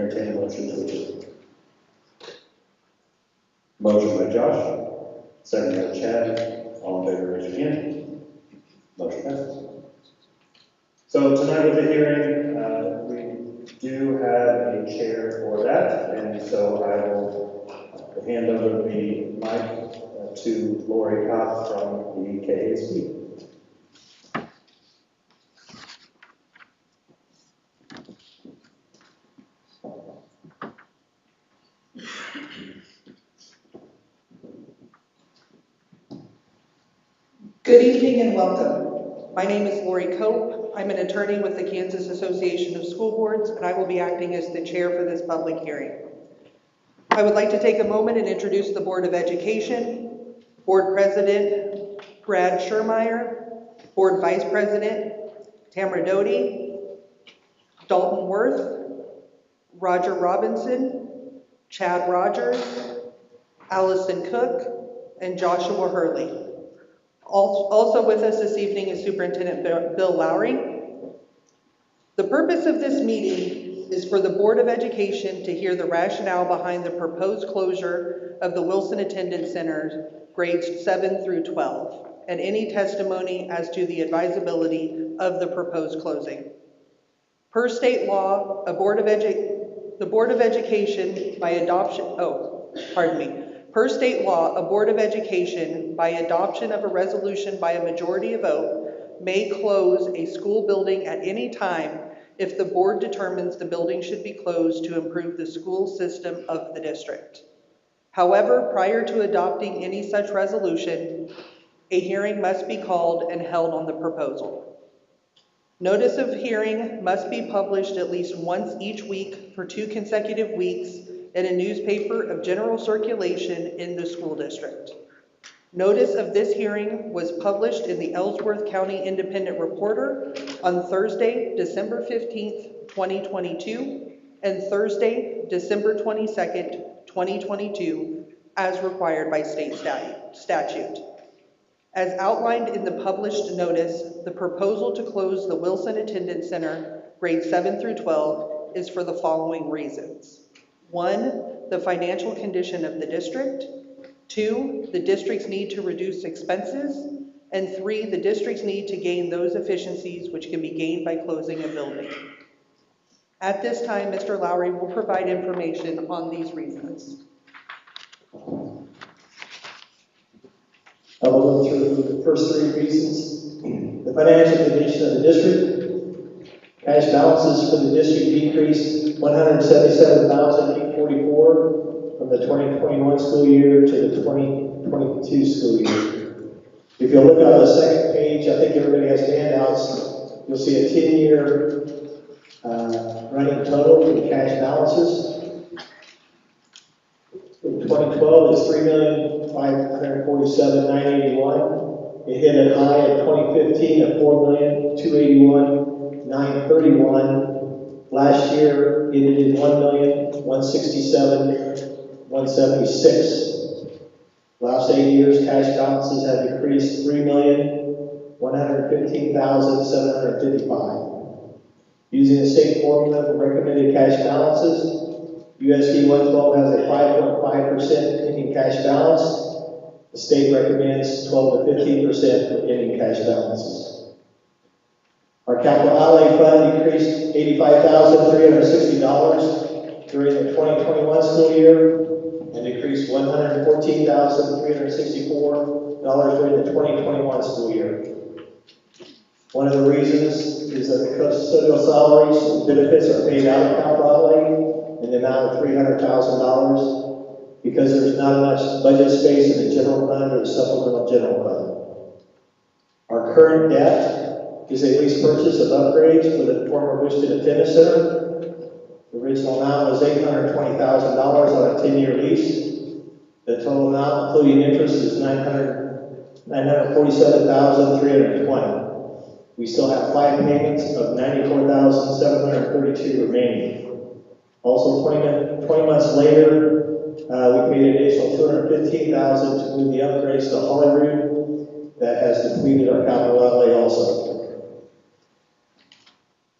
Entertain a motion to adjourn. Motion by Josh, second by Chad. All in favor, raise your hand. Motion passes. So tonight with the hearing, we do have a chair for that, and so I will hand over the mic to Lori Kopp from the KASB. Good evening and welcome. My name is Lori Cope. I'm an attorney with the Kansas Association of School Boards, and I will be acting as the chair for this public hearing. I would like to take a moment and introduce the Board of Education, Board President Brad Schermeyer, Board Vice President Tamara Doty, Dalton Worth, Roger Robinson, Chad Rogers, Allison Cook, and Joshua Hurley. Also with us this evening is Superintendent Bill Lowry. The purpose of this meeting is for the Board of Education to hear the rationale behind the proposed closure of the Wilson Attendance Center, grades 7 through 12, and any testimony as to the advisability of the proposed closing. Per state law, the Board of Education by adoption, Per state law, a Board of Education, by adoption of a resolution by a majority vote, may close a school building at any time if the board determines the building should be closed to improve the school system of the district. However, prior to adopting any such resolution, a hearing must be called and held on the proposal. Notice of hearing must be published at least once each week for 2 consecutive weeks in a newspaper of general circulation in the school district. Notice of this hearing was published in the Ellsworth County Independent Reporter on Thursday, December 15th, 2022, and Thursday, December 22nd, 2022, as required by state statute. As outlined in the published notice, the proposal to close the Wilson Attendance Center, grades 7 through 12, is for the following reasons. 1, the financial condition of the district. 2, the district's need to reduce expenses. And 3, the district's need to gain those efficiencies which can be gained by closing a building. At this time, Mr. Lowry will provide information on these reasons. I will go through the first 3 reasons. The financial condition of the district. Cash balances for the district decreased $177,844 from the 2021 school year to the 2022 school year. If you look on the second page, I think everybody has handouts, you'll see a 10-year running total for the cash balances. In 2012, it's $3,547,981. It hit a high in 2015 of $4,281,931. Last year, it ended $1,167,176. Last 8 years, cash balances have decreased $3,115,755. Using the state formula for recommended cash balances, USD 112 has a 5.5% ending cash balance. The state recommends 12 to 15% for ending cash balances. Our capital outlay fund decreased $85,360 during the 2021 school year and decreased $114,364 during the 2021 school year. One of the reasons is that the custodial salaries and benefits are paid out of capital outlay in the amount of $300,000 because there's not much budget space in the general fund or the supplemental general fund. Our current debt is a lease purchase of upgrades for the former Wilson Attendance Center. The original amount was $820,000 on a 10-year lease. The total amount, including interest, is $947,320. We still have 5 payments of $94,732 remaining. Also, 20 months later, we paid an additional $215,000 to move the upgrades to Hollywood. That has depleted our capital outlay also.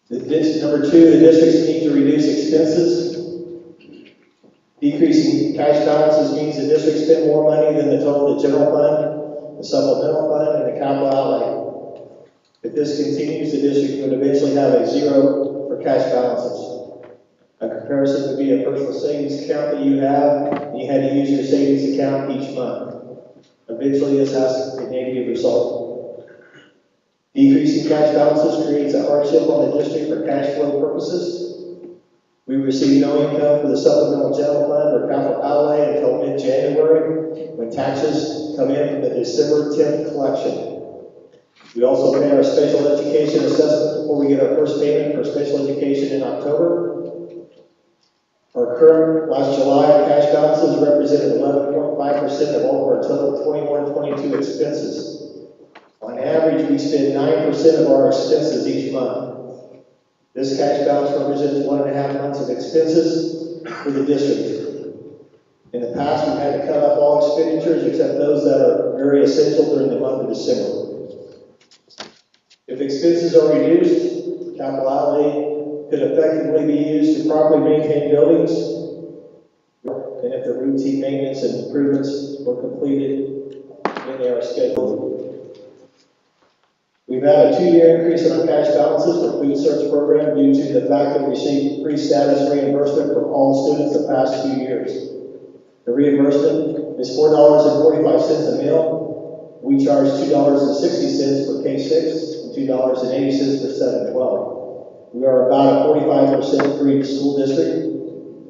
Number 2, the districts need to reduce expenses. Decreasing cash balances means the district spent more money than the total of the general fund, the supplemental fund, and the capital outlay. If this continues, the district would eventually have a zero for cash balances. A comparison would be a personal savings account that you have, and you had to use your savings account each month. Eventually, this has a negative result. Decreasing cash balances creates a hardship on the district for cash flow purposes. We receive no income for the supplemental general fund or capital outlay until mid-January, when taxes come in from the December 10th collection. We also pay our special education assessment before we get our first payment for special education in October. Our current last July cash balances represented 11.5% of all of our total 21-22 expenses. On average, we spend 9% of our expenses each month. This cash balance represents 1.5 months of expenses for the district. In the past, we've had to cut off all expenditures except those that are very essential during the month of December. If expenses are reduced, capital outlay could effectively be used to properly maintain buildings, and if the routine maintenance and improvements were completed when they are scheduled. We've had a 2-year increase in our cash balances for food search program due to the fact that we received free status reimbursement for all students the past 2 years. The reimbursement is $4.45 a meal. We charge $2.60 for K-6 and $2.80 for 7-12. We are about a 45% free school district,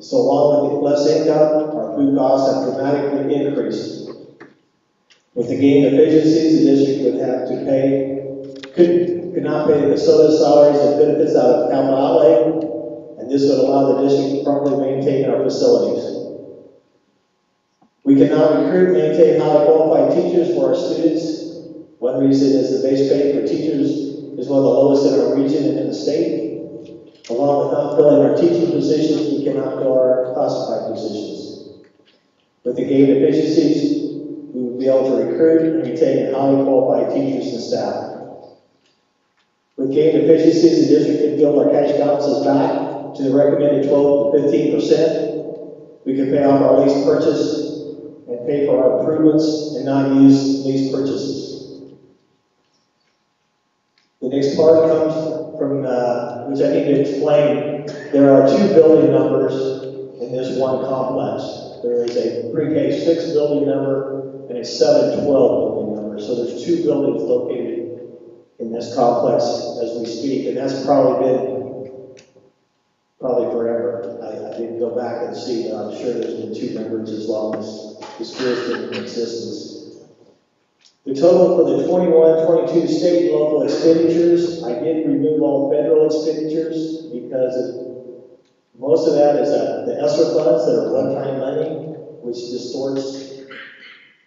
so along with less income, our food costs have dramatically increased. With the gain efficiencies, the district would have to pay could not pay the soda salaries and benefits out of capital outlay, and this would allow the district to properly maintain our facilities. We cannot recruit and maintain highly qualified teachers for our students. One reason is the base pay for teachers is one of the lowest in our region and in the state. Along with not filling our teaching positions, we cannot fill our classified positions. With the gained efficiencies, we will be able to recruit and retain highly qualified teachers and staff. With gained efficiencies, the district can build our cash balances back to the recommended 12 to 15%. We can pay off our lease purchase and pay for our improvements and not use lease purchases. The next part comes from, which I need to explain. There are 2 building numbers in this one complex. There is a pre-K 6 building number and a 7-12 building number. So there's 2 buildings located in this complex as we speak, and that's probably forever. I didn't go back and see, but I'm sure there's been 2 numbers as long as the school's been in existence. The total for the 21-22 state and local expenditures, I did remove all federal expenditures because most of that is the ESSER funds that are one-time money, which distorts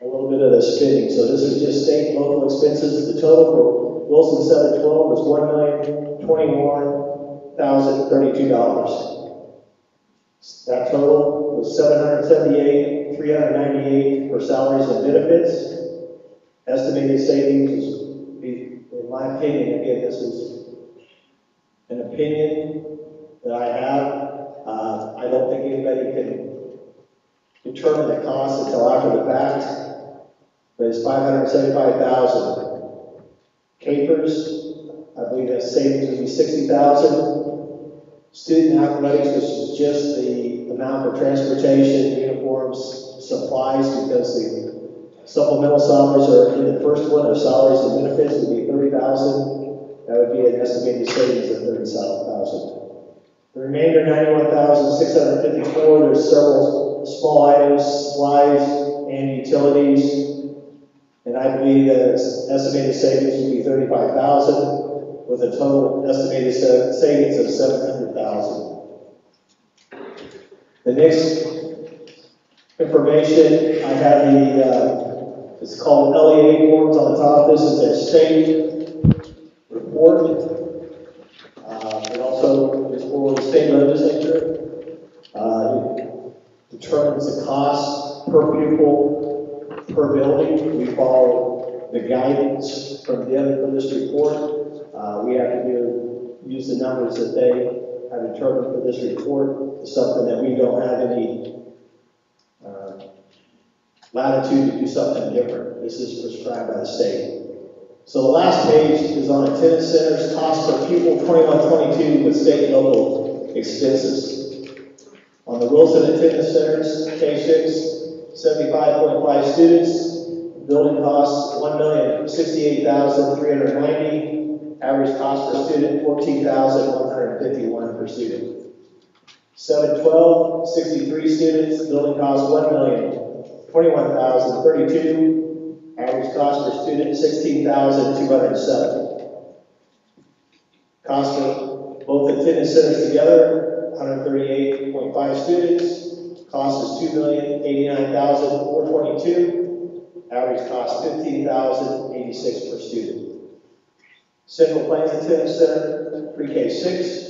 a little bit of the spending. So this is just state and local expenses. The total for Wilson 712 was $1,021,032. That total was $778,398 for salaries and benefits. Estimated savings is, in my opinion, again, this is an opinion that I have. I don't think anybody can determine the cost until after the fact, but it's $575,000. Capers, I believe that savings would be $60,000. Student athletics, which is just the amount for transportation, uniforms, supplies, because the supplemental salaries are in the first one, of salaries and benefits would be $30,000. That would be an estimated savings of $37,000. The remainder, $91,654. There's several small items, supplies, and utilities. And I believe that estimated savings would be $35,000, with a total estimated savings of $700,000. The next information, I have it's called LEA forms on the top. This is their state report. It also is for the state legislature. It determines the cost per pupil per building. We follow the guidance from them for this report. We have to use the numbers that they have determined for this report. It's something that we don't have any latitude to do something different. This is prescribed by the state. So the last page is on attendance centers, cost per pupil 21-22 with state and local expenses. On the Wilson attendance centers, K6, 75.5 students, building costs $1,068,390, average cost per student $14,151 per student. 712, 63 students, building cost $1,021,032, average cost per student $16,207. Cost for both attendance centers together, 138.5 students, cost is $2,089,422, average cost $15,086 per student. Central Plains Attendance Center, pre-K 6,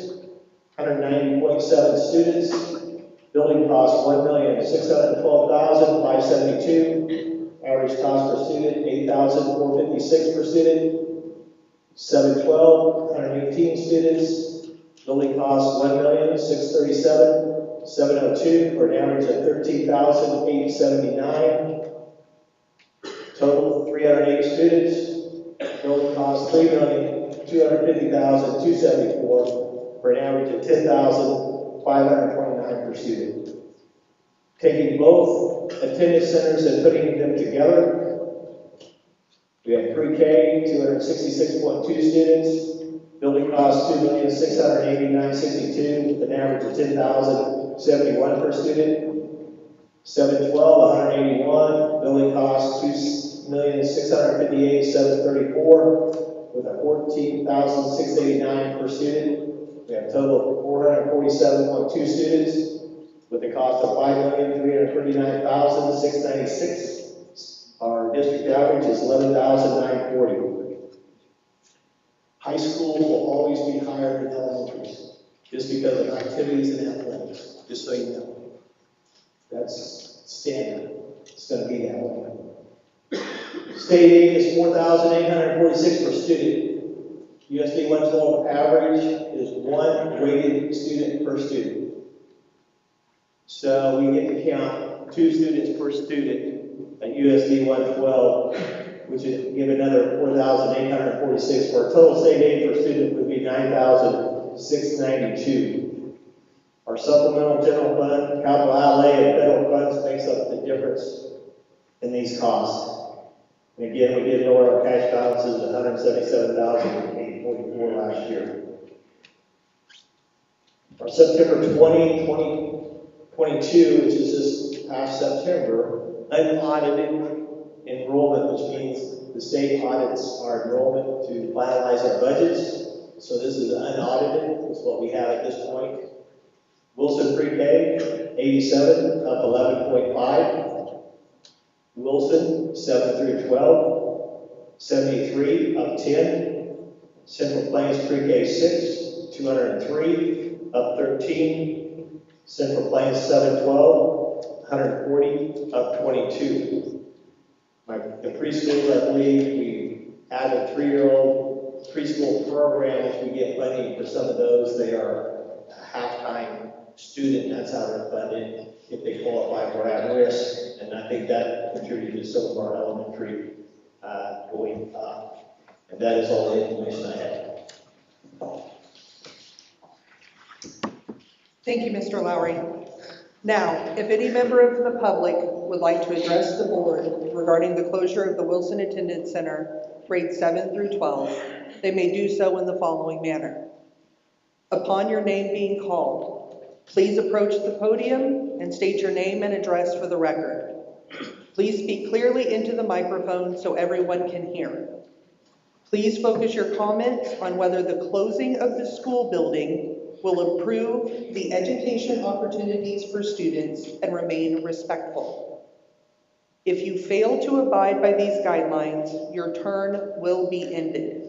190.7 students, building cost $1,612,572, average cost per student $8,456 per student. 712, 118 students, building cost $1,637,702 for an average of $13,879. Total 308 students, building cost $3,250,274 for an average of $10,529 per student. Taking both attendance centers and putting them together, we have pre-K, 266.2 students, building cost $2,689,62 with an average of $10,071 per student. 712, 181, building cost $2,658,734 with a $14,689 per student. We have a total of 447.2 students with a cost of $5,339,696. Our district average is $11,940. High school will always be higher than elementaries, just because of activities and athletics, just so you know. That's standard. It's going to be that way. State aid is $4,846 per student. USD 112 average is one weighted student per student. So we get to count 2 students per student at USD 112, which would give another 4,846 for a total state aid per student would be 9,692. Our supplemental general fund, capital outlay, and federal funds makes up the difference in these costs. And again, we did lower our cash balances to $177,844 last year. Our September 2022, which is this past September, unaudited enrollment, which means the state audits our enrollment to finalize our budgets. So this is unaudited, is what we have at this point. Wilson pre-K, 87, up 11.5. Wilson, 7 through 12, 73, up 10. Central Plains pre-K 6, 203, up 13. Central Plains 712, 140, up 22. The preschools, I believe, we added a 3-year-old preschool program, which we get funding for some of those. They are a half-time student, that's how they're funded, if they qualify for at-risk. And I think that contributed to some of our elementary going up. And that is all the information I have. Thank you, Mr. Lowry. Now, if any member of the public would like to address the board regarding the closure of the Wilson Attendance Center, grades 7 through 12, they may do so in the following manner. Upon your name being called, please approach the podium and state your name and address for the record. Please speak clearly into the microphone so everyone can hear. Please focus your comments on whether the closing of the school building will improve the education opportunities for students and remain respectful. If you fail to abide by these guidelines, your turn will be ended.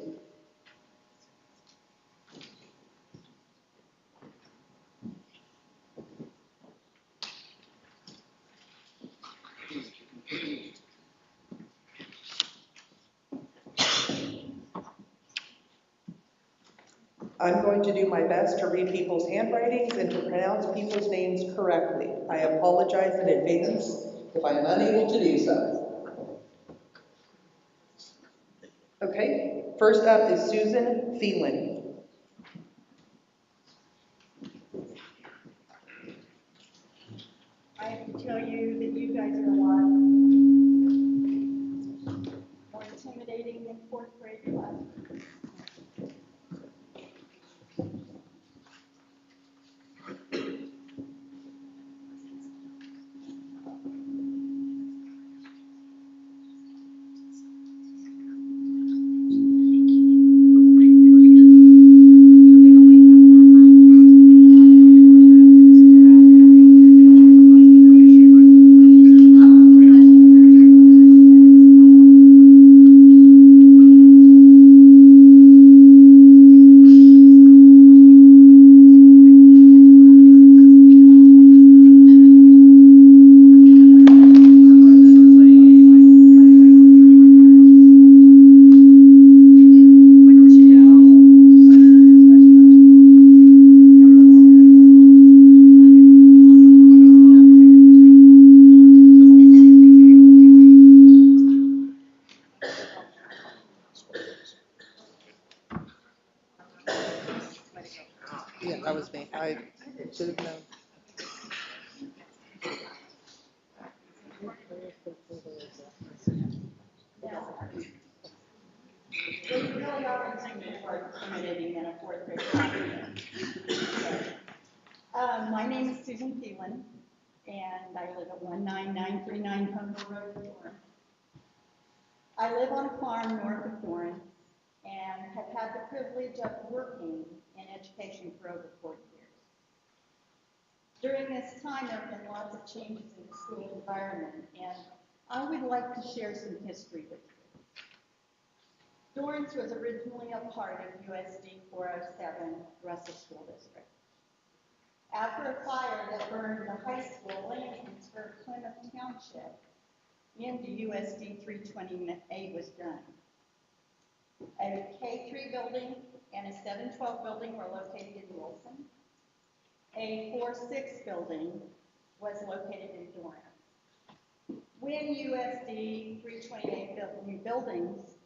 I'm going to do my best to read people's handwritings and to pronounce people's names correctly. I apologize in advance if I am unable to do so. Okay, first up is Susan Phelan. I have to tell you that you guys are a lot more intimidating than fourth grade was. Yeah, that was me. I should have known. Well, you really are intimidating than a fourth grade class. My name is Susan Thielen, and I live at 19939 Humble Road, Thorn. I live on a farm north of Thorn and have had the privilege of working in education for over 40 years. During this time, there have been lots of changes in the school environment, and I would like to share some history with you. Dorrance was originally a part of USD 407, Russell School District. After a fire that burned the high school, land transfer of Plymouth Township into USD 320A was done. A K3 building and a 712 building were located in Wilson. A 4-6 building was located in Dorrance. When USD 328 built new buildings,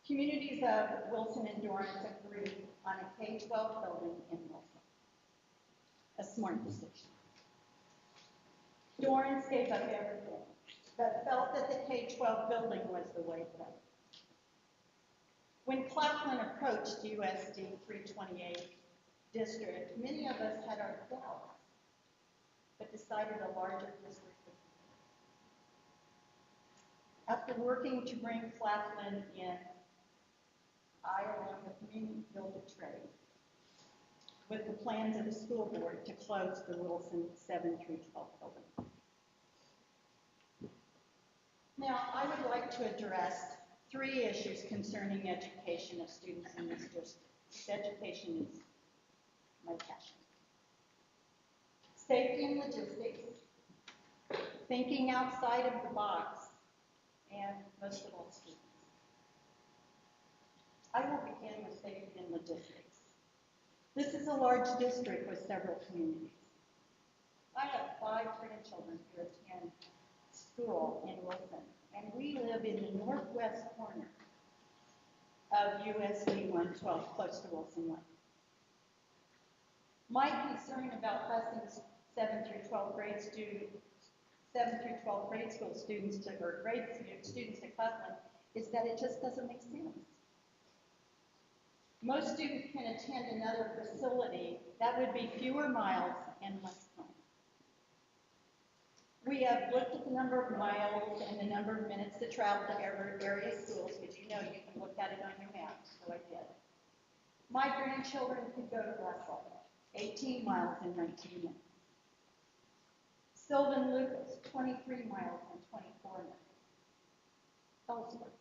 communities of Wilson and Dorrance agreed on a K-12 building in Wilson. A smart decision. Dorrance gave up everything, but felt that the K-12 building was the way to go. When Claflin approached USD 328 district, many of us had our doubts, but decided a larger district was needed. After working to bring Claflin in, I, along with many, built a trade with the plans of the school board to close the Wilson 7 through 12 building. Now, I would like to address 3 issues concerning education of students in this district. Education is my passion. Safety and logistics, thinking outside of the box, and most of all, students. I will begin with safety and logistics. This is a large district with several communities. I have 5 grandchildren who attend school in Wilson, and we live in the northwest corner of USD 112, close to Wilson Lake. My concern about busing 7 through 12 grade school students to Claflin is that it just doesn't make sense. Most students can attend another facility that would be fewer miles and less time. We have looked at the number of miles and the number of minutes to travel to area schools, because you know you can look at it on your map, so I did. My grandchildren could go to Russell, 18 miles in 19 minutes. Sylvan Lucas, 23 miles in 24 minutes. Ellsworth,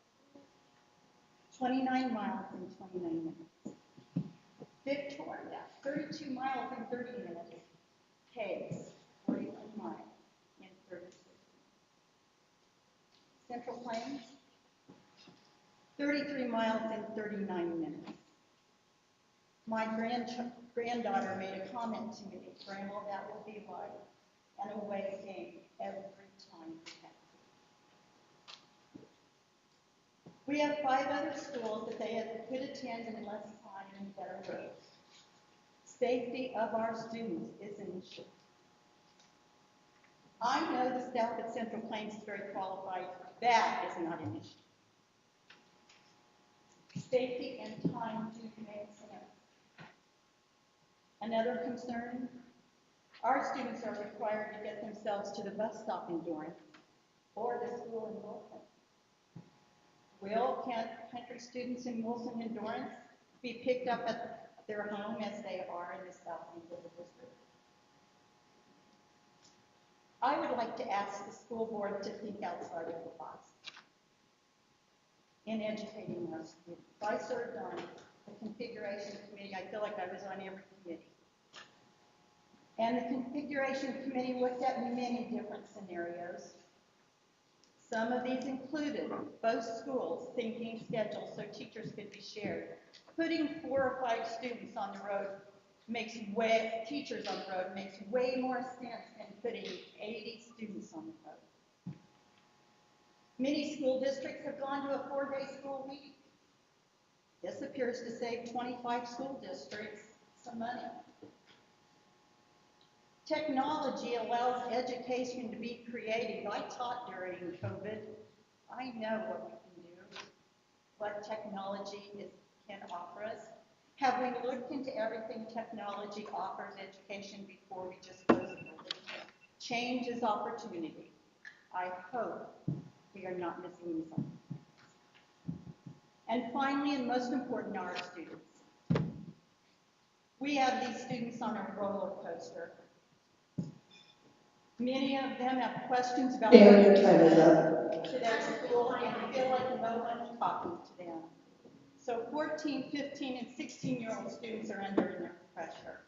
29 miles in 29 minutes. Victoria, 32 miles in 30 minutes. Case, 41 miles in 36 minutes. Central Plains, 33 miles in 39 minutes. My granddaughter made a comment to me, Grandma, that will be like an away game every time time capacity. We have 5 other schools that they could attend in less time and better roads. Safety of our students is an issue. I know the staff at Central Plains is very qualified. That is not an issue. Safety and time do make sense. Another concern, our students are required to get themselves to the bus stop in Durham or the school in Wilson. Will country students in Wilson and Durham be picked up at their home as they are in the south end of the district? I would like to ask the school board to think outside of the box in educating our students. I served on the configuration committee. I feel like I was on every committee. And the configuration committee looked at many different scenarios. Some of these included both schools syncing schedules so teachers could be shared. Putting 4 or 5 students on the road teachers on the road makes way more sense than putting 80 students on the road. Many school districts have gone to a 4-day school week. This appears to save 25 school districts some money. Technology allows education to be creative. I taught during COVID. I know what we can do, what technology can offer us. Have we looked into everything technology offers education before we just close the building? Change is opportunity. I hope we are not missing something. And finally, and most important, are our students. We have these students on a roller coaster. Many of them have questions about Dan, your time is up. to their school and feel like no one's talking to them. So 14, 15, and 16-year-old students are under enough pressure.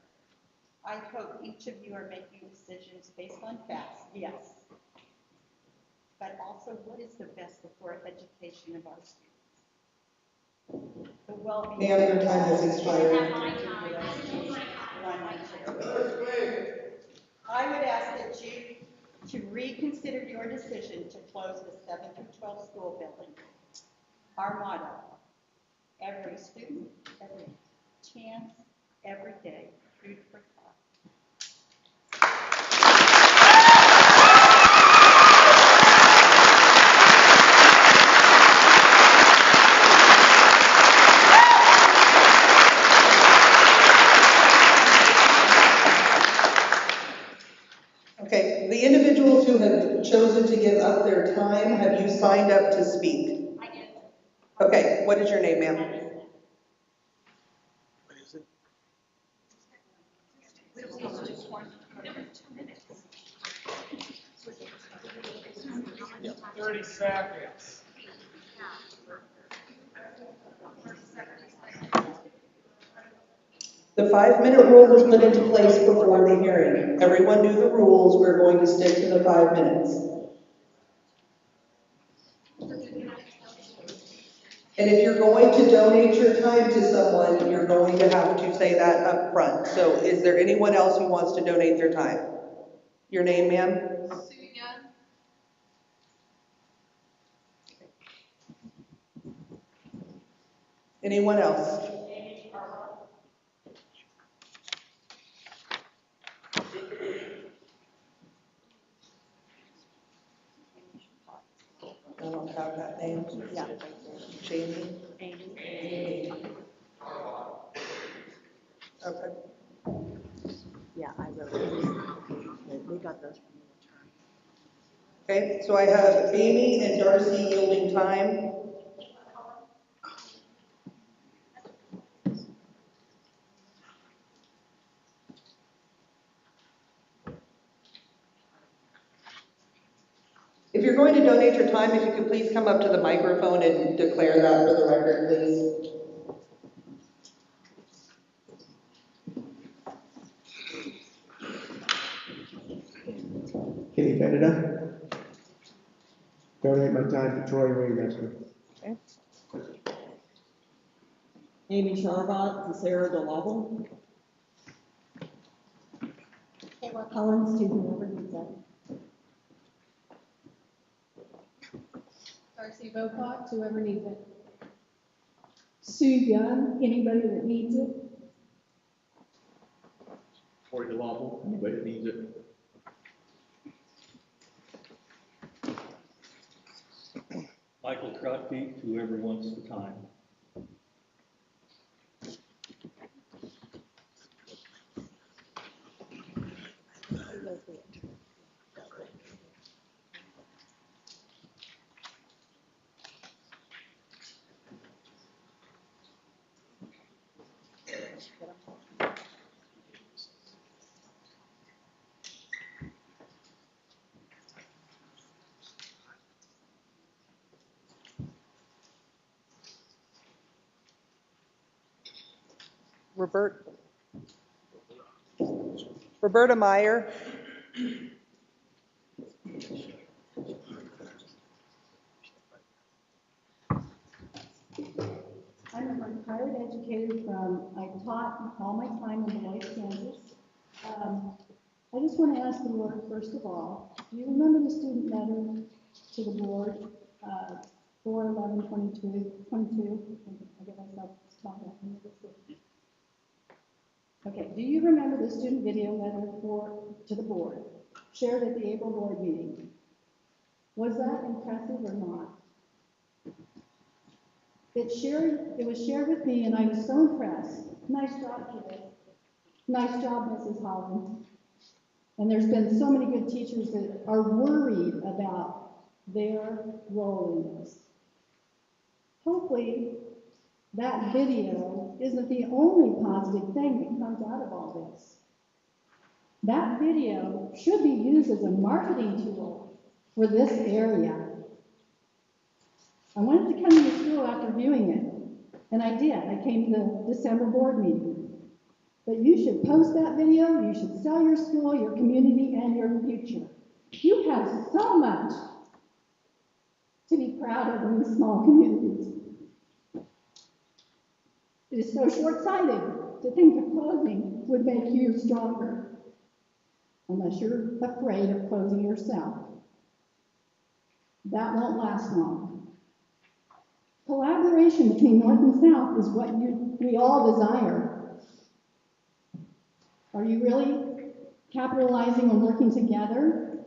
I hope each of you are making decisions based on facts, yes, but also what is the best for education of our students. The well-being. Ma'am, your time has expired. I would ask that you to reconsider your decision to close the 7 through 12 school building. Our motto, every student, every chance, every day, food for thought. Okay, the individuals who have chosen to give up their time, have you signed up to speak? I did. Okay, what is your name, ma'am? What is it? 30 seconds. The 5-minute rule was put into place before the hearing. Everyone knew the rules. We're going to stick to the 5 minutes. And if you're going to donate your time to someone, you're going to have to say that up front. So is there anyone else who wants to donate their time? Your name, ma'am? Anyone else? I don't have that name. Yeah. Jamie? Amy. Okay. Yeah, I wrote it. We got those from the attorney. Okay, so I have Amy and Darcy yielding time. If you're going to donate your time, if you could please come up to the microphone and declare that for the record, please. Kenny Beneda. Donate my time to Troy Waymaster. Okay. Amy Charvat to Sarah DeLavel. Okay, well, Collins to whoever needs that. Darcy Bocox, whoever needs it. Sue Young, anybody that needs it. Corey DeLawful, anybody that needs it. Michael Trotke, whoever wants the time. Roberta Meyer. I'm a retired educator I taught all my time in Beloit, Kansas. I just want to ask the board, first of all, do you remember the student letter to the board, 4/11/22? I get myself stoned up in this. Okay, do you remember the student video letter to the board, shared at the April board meeting? Was that impressive or not? It was shared with me, and I was so impressed. Nice job, kids. Nice job, Mrs. Holland. And there's been so many good teachers that are worried about their role in this. Hopefully, that video isn't the only positive thing that comes out of all this. That video should be used as a marketing tool for this area. I wanted to come to your school after viewing it, and I did. I came to the December board meeting. But you should post that video, you should sell your school, your community, and your future. You have so much to be proud of in these small communities. It is so short-sighted to think that closing would make you stronger, unless you're afraid of closing yourself. That won't last long. Collaboration between North and South is what we all desire. Are you really capitalizing on working together?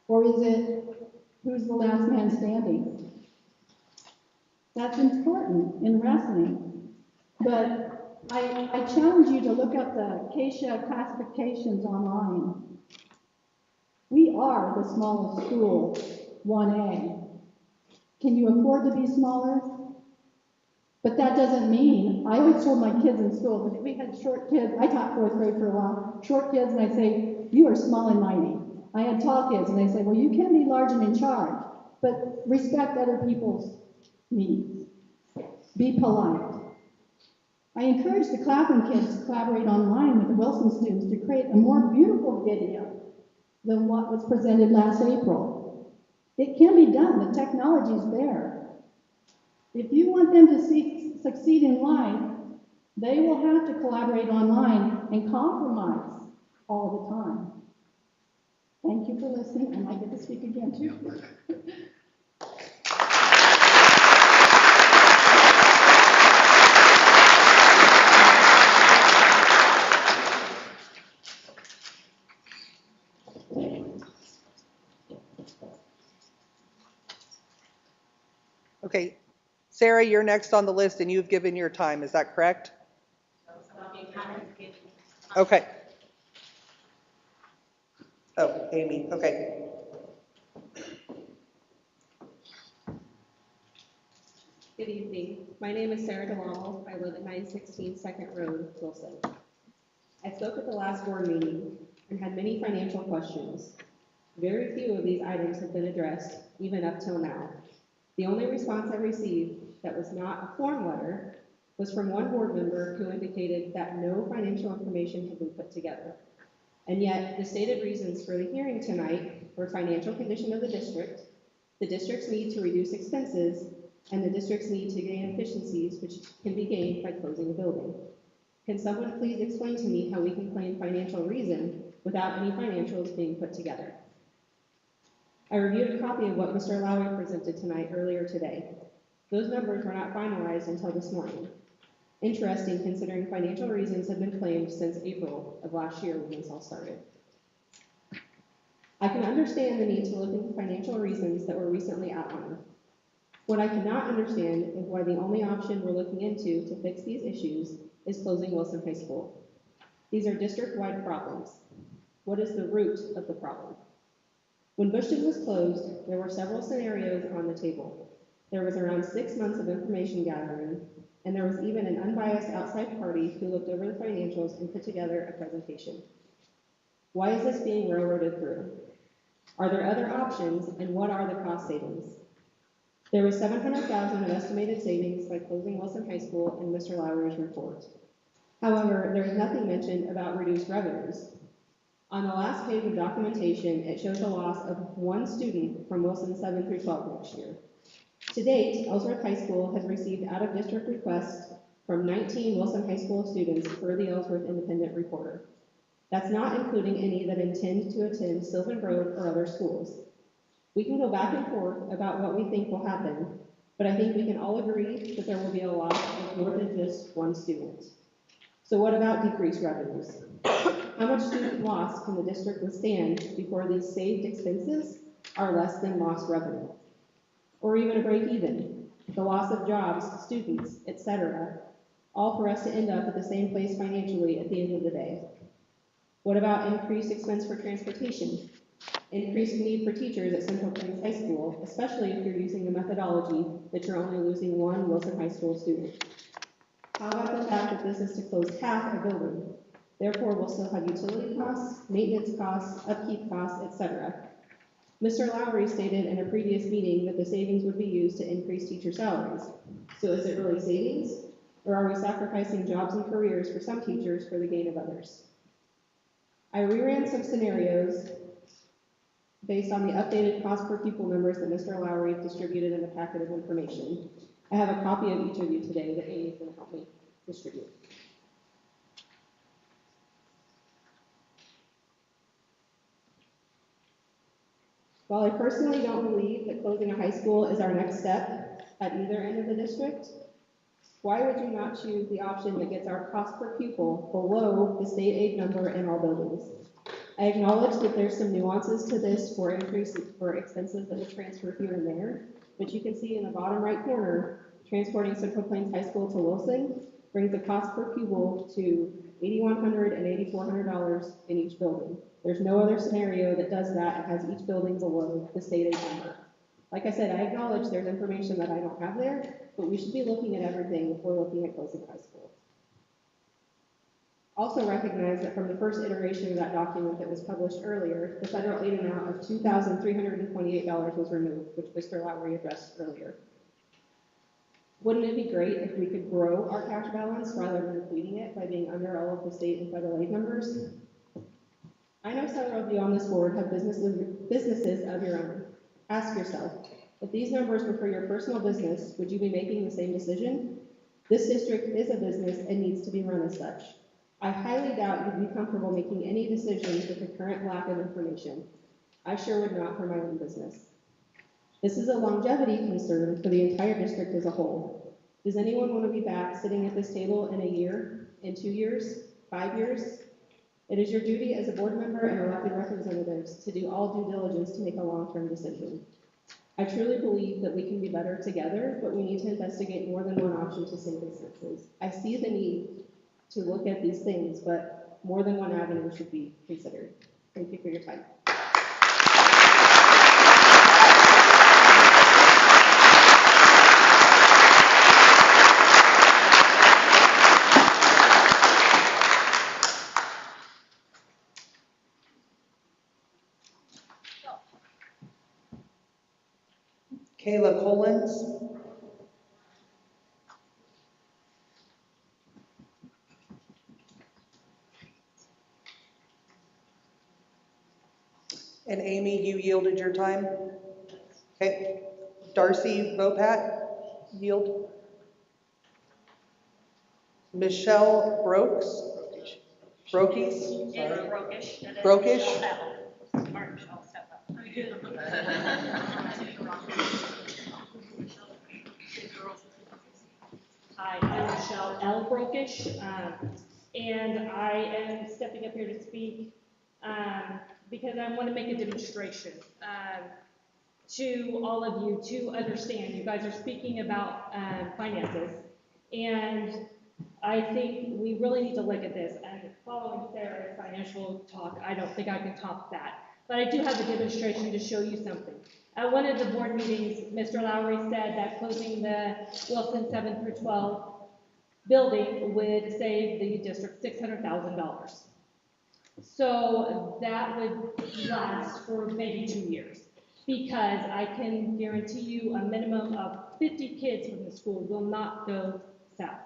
Or is it who's the last man standing? That's important in wrestling. But I challenge you to look up the CASHA classifications online. We are the smallest school, 1A. Can you afford to be smaller? But that doesn't mean, I always told my kids in school, we had short kids, I taught fourth grade for a while, short kids, and I'd say, you are small and mighty. I had tall kids, and I'd say, well, you can be large and in charge, but respect other people's needs. Be polite. I encourage the Clapham kids to collaborate online with the Wilson students to create a more beautiful video than what was presented last April. It can be done, the technology is there. If you want them to succeed in life, they will have to collaborate online and compromise all the time. Thank you for listening, and I get to speak again too. Okay, Sarah, you're next on the list, and you've given your time. Is that correct? Okay. Oh, Amy. Okay. Good evening. My name is Sarah DeLamo. I live at 916 Second Road, Wilson. I spoke at the last board meeting and had many financial questions. Very few of these items have been addressed, even up till now. The only response I received that was not a form letter was from one board member who indicated that no financial information had been put together. And yet, the stated reasons for the hearing tonight were financial condition of the district's need to reduce expenses, and the district's need to gain efficiencies which can be gained by closing a building. Can someone please explain to me how we can claim financial reason without any financials being put together? I reviewed a copy of what Mr. Lowry presented tonight earlier today. Those numbers were not finalized until this morning. Interesting, considering financial reasons have been claimed since April of last year when this all started. I can understand the need to look into financial reasons that were recently outlined. What I cannot understand is why the only option we're looking into to fix these issues is closing Wilson High School. These are district-wide problems. What is the root of the problem? When Bushton was closed, there were several scenarios on the table. There was around 6 months of information gathering, and there was even an unbiased outside party who looked over the financials and put together a presentation. Why is this being railroaded through? Are there other options, and what are the cost savings? There was $700,000 of estimated savings by closing Wilson High School in Mr. Lowry's report. However, there is nothing mentioned about reduced revenues. On the last page of documentation, it shows a loss of 1 student from Wilson 7 through 12 next year. To date, Ellsworth High School has received out-of-district requests from 19 Wilson High School students per the Ellsworth Independent Reporter. That's not including any that intend to attend Sylvan Grove or other schools. We can go back and forth about what we think will happen, but I think we can all agree that there will be a loss of more than just 1 student. So what about decreased revenues? How much student loss can the district withstand before these saved expenses are less than lost revenue? Or even a break even, the loss of jobs, students, etc., all for us to end up at the same place financially at the end of the day. What about increased expense for transportation? Increased need for teachers at Central Plains High School, especially if you're using the methodology that you're only losing 1 Wilson High School student. How about the fact that this is to close half a building? Therefore, we'll still have utility costs, maintenance costs, upkeep costs, etc. Mr. Lowry stated in a previous meeting that the savings would be used to increase teacher salaries. So is it really savings? Or are we sacrificing jobs and careers for some teachers for the gain of others? I reran some scenarios based on the updated cost per pupil numbers that Mr. Lowry distributed in the packet of information. I have a copy of each of you today that Amy is going to help me distribute. While I personally don't believe that closing a high school is our next step at either end of the district, why would you not choose the option that gets our cost per pupil below the state aid number in all buildings? I acknowledge that there's some nuances to this for expenses that will transfer here and there, but you can see in the bottom right corner, transporting Central Plains High School to Wilson brings the cost per pupil to $8,100 and $8,400 in each building. There's no other scenario that does that and has each building below the state aid number. Like I said, I acknowledge there's information that I don't have there, but we should be looking at everything if we're looking at closing high school. Also recognize that from the first iteration of that document that was published earlier, the federal aid amount of $2,328 was removed, which Mr. Lowry addressed earlier. Wouldn't it be great if we could grow our cash balance rather than depleting it by being under all of the state and federal aid numbers? I know several of you on this board have businesses of your own. Ask yourself, if these numbers were for your personal business, would you be making the same decision? This district is a business and needs to be run as such. I highly doubt you'd be comfortable making any decisions with the current lack of information. I sure would not for my own business. This is a longevity concern for the entire district as a whole. Does anyone want to be back sitting at this table in a year, in 2 years, 5 years? It is your duty as a board member and elected representatives to do all due diligence to make a long-term decision. I truly believe that we can be better together, but we need to investigate more than one option to save expenses. I see the need to look at these things, but more than one avenue should be considered. Thank you for your time. Kayla Collins. And Amy, you yielded your time? Okay. Darcy Bopat, yield. Michelle Brokes? Brokies? Sorry. Brokish. Brokish? Hi, I'm Michelle L. Brokish, and I am stepping up here to speak because I want to make a demonstration to all of you to understand. You guys are speaking about finances, and I think we really need to look at this. And following Sarah's financial talk, I don't think I can top that. But I do have a demonstration to show you something. At one of the board meetings, Mr. Lowry said that closing the Wilson 7 through 12 building would save the district $600,000. So that would last for maybe 2 years, because I can guarantee you a minimum of 50 kids from the school will not go south.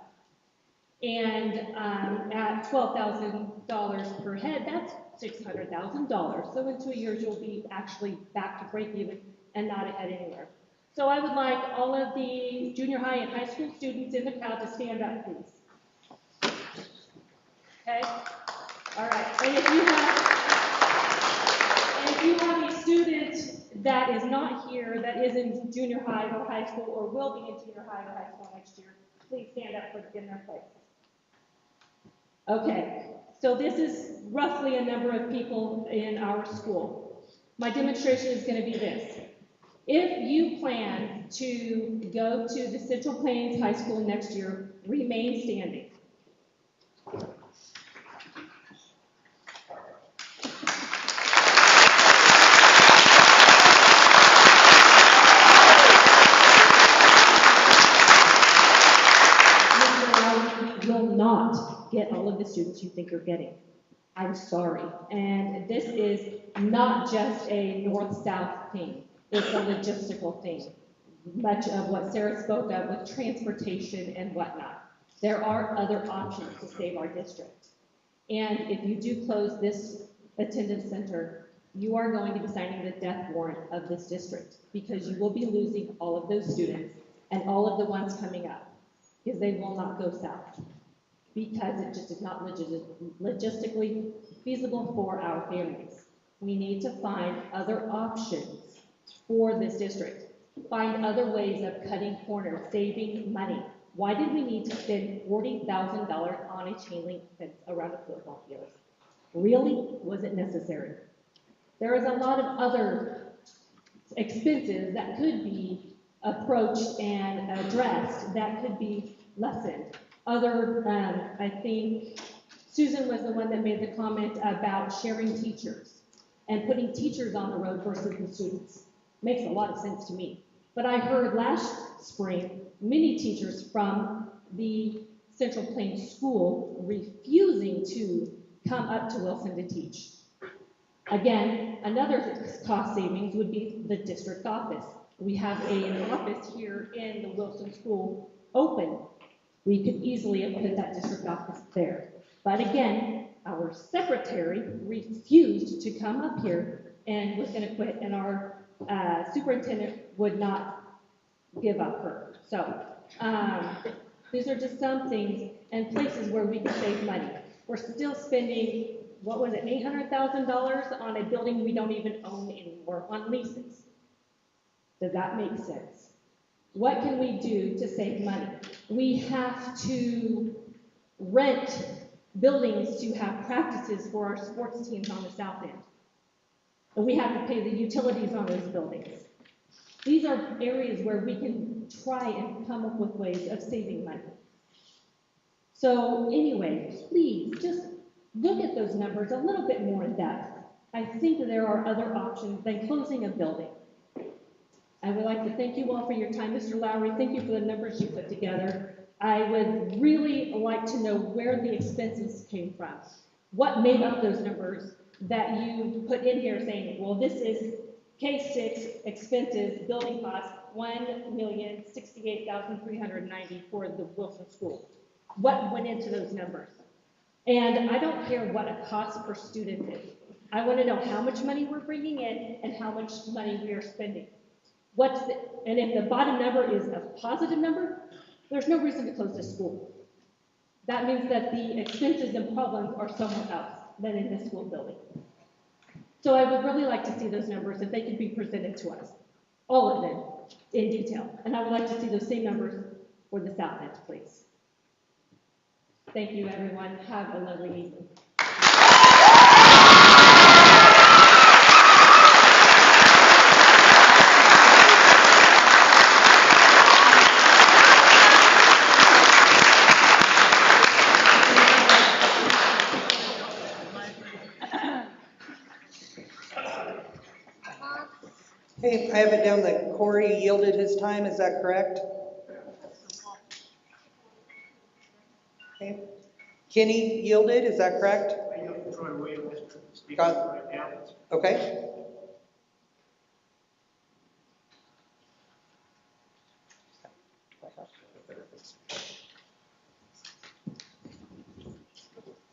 And at $12,000 per head, that's $600,000. So in 2 years, you'll be actually back to break even and not ahead anywhere. So I would like all of the junior high and high school students in the crowd to stand up, please. Okay? All right. And if you have a student that is not here, that is in junior high or high school, or will be in junior high or high school next year, please stand up in their place. Okay, so this is roughly a number of people in our school. My demonstration is going to be this. If you plan to go to the Central Plains High School next year, remain standing. Will not get all of the students you think you're getting. I'm sorry. And this is not just a north-south thing. It's a logistical thing. Much of what Sarah spoke of with transportation and whatnot. There are other options to save our district. And if you do close this attendance center, you are going to be signing the death warrant of this district, because you will be losing all of those students and all of the ones coming up, because they will not go south, because it just is not logistically feasible for our families. We need to find other options for this district. Find other ways of cutting corners, saving money. Why did we need to spend $40,000 on a chain link fence around a football field? Really? Was it necessary? There is a lot of other expenses that could be approached and addressed, that could be lessened. I think Susan was the one that made the comment about sharing teachers and putting teachers on the road versus the students. Makes a lot of sense to me. But I heard last spring many teachers from the Central Plains School refusing to come up to Wilson to teach. Again, another cost savings would be the district office. We have an office here in the Wilson School open. We could easily have put that district office there. But again, our secretary refused to come up here and was going to quit, and our superintendent would not give up her. So these are just some things and places where we can save money. We're still spending, what was it, $800,000 on a building we don't even own anymore on leases. Does that make sense? What can we do to save money? We have to rent buildings to have practices for our sports teams on the south end. And we have to pay the utilities on those buildings. These are areas where we can try and come up with ways of saving money. So anyway, please just look at those numbers a little bit more in depth. I think there are other options than closing a building. I would like to thank you all for your time, Mr. Lowry. Thank you for the numbers you put together. I would really like to know where the expenses came from. What made up those numbers that you put in here saying, well, this is K6 expenses, building costs, $1,068,390 for the Wilson School. What went into those numbers? And I don't care what a cost per student is. I want to know how much money we're bringing in and how much money we are spending. And if the bottom number is a positive number, there's no reason to close this school. That means that the expenses and problems are somewhere else than in this school building. So I would really like to see those numbers if they could be presented to us, all of them, in detail. And I would like to see those same numbers for the south end, please. Thank you, everyone. Have a lovely evening. Hey, I have it down that Corey yielded his time, is that correct? Okay. Kenny yielded, is that correct? I yield to Troy Waymaster, speaking Got- right now. Okay.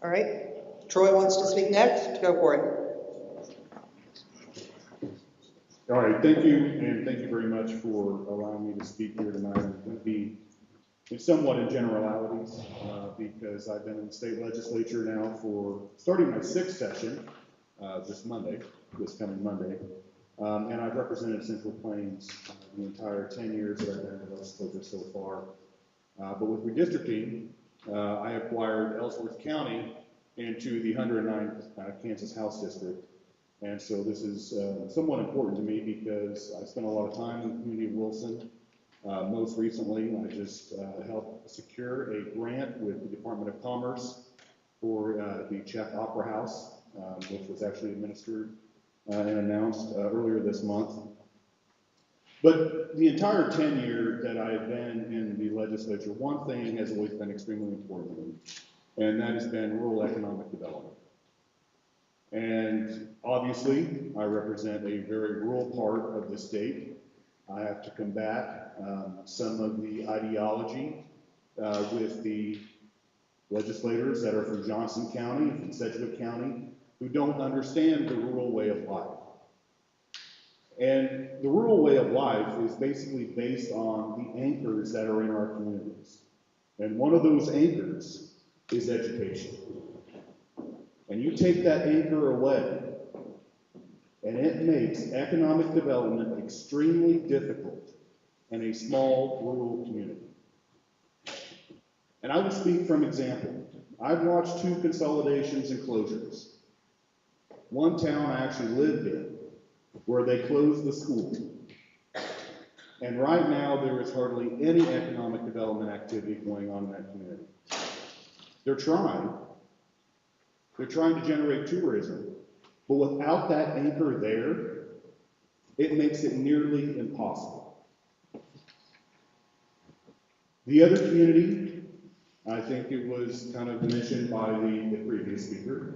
All right, Troy wants to speak next, go for it. All right, thank you, and thank you very much for allowing me to speak here tonight. I'm going to be somewhat in generalities because I've been in the state legislature now for starting my 6th session this coming Monday, and I've represented Central Plains the entire 10 years that I've been in the legislature so far. But with redistricting, I acquired Ellsworth County into the 109 Kansas House District. And so this is somewhat important to me because I spent a lot of time in the community of Wilson. Most recently, I just helped secure a grant with the Department of Commerce for the Czech Opera House, which was actually administered and announced earlier this month. But the entire tenure that I've been in the legislature, one thing has always been extremely important to me, and that has been rural economic development. And obviously, I represent a very rural part of the state. I have to combat some of the ideology with the legislators that are from Johnson County and from Sedgwick County who don't understand the rural way of life. And the rural way of life is basically based on the anchors that are in our communities. And one of those anchors is education. And you take that anchor away, and it makes economic development extremely difficult in a small rural community. And I will speak from example. I've watched 2 consolidations and closures. One town I actually lived in, where they closed the school. And right now, there is hardly any economic development activity going on in that community. They're trying to generate tourism, but without that anchor there, it makes it nearly impossible. The other community, I think it was kind of mentioned by the previous speaker,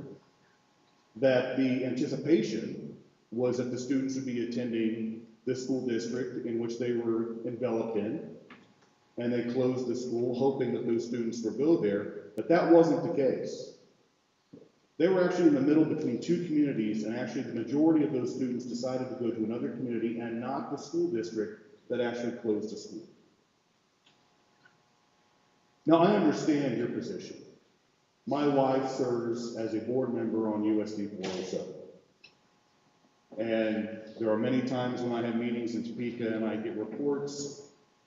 that the anticipation was that the students would be attending the school district in which they were enveloped in, and they closed the school hoping that those students would go there, but that wasn't the case. They were actually in the middle between 2 communities, and actually the majority of those students decided to go to another community and not the school district that actually closed the school. Now, I understand your position. My wife serves as a board member on USD 407. And there are many times when I have meetings in Topeka and I get reports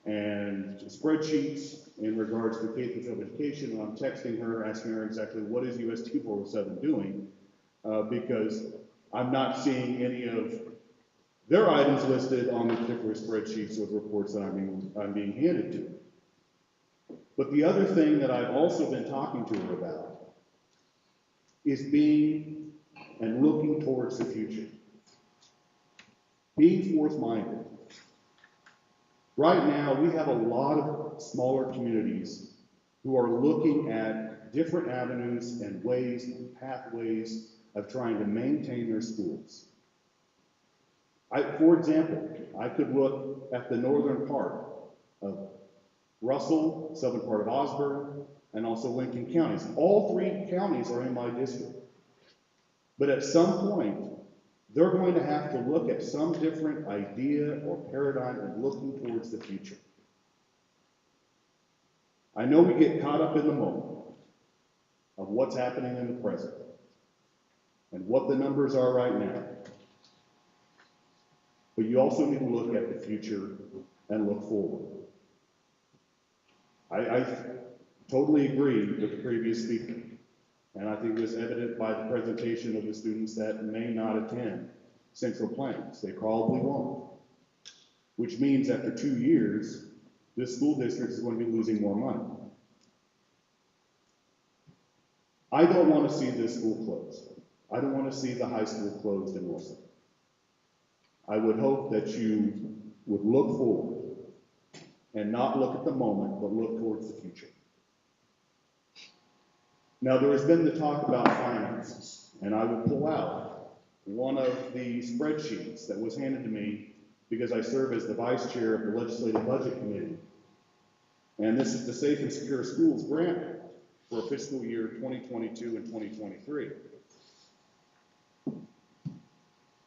and spreadsheets in regards to K-12 education, and I'm texting her, asking her exactly what is USD 407 doing, because I'm not seeing any of their items listed on the particular spreadsheets or reports that I'm being handed to. But the other thing that I've also been talking to her about is being and looking towards the future. Being fourth-minded. Right now, we have a lot of smaller communities who are looking at different avenues and ways and pathways of trying to maintain their schools. For example, I could look at the northern part of Russell, southern part of Osborne, and also Lincoln counties. All 3 counties are in my district. But at some point, they're going to have to look at some different idea or paradigm and looking towards the future. I know we get caught up in the moment of what's happening in the present. and what the numbers are right now. But you also need to look at the future and look forward. I totally agree with the previous speaker, and I think it was evident by the presentation of the students that may not attend Central Plains. They probably won't, which means after 2 years, this school district is going to be losing more money. I don't want to see this school closed. I don't want to see the high school closed in Wilson. I would hope that you would look forward and not look at the moment, but look towards the future. Now, there has been the talk about finances, and I will pull out one of the spreadsheets that was handed to me because I serve as the vice chair of the Legislative Budget Committee. And this is the Safe and Secure Schools grant for fiscal year 2022 and 2023.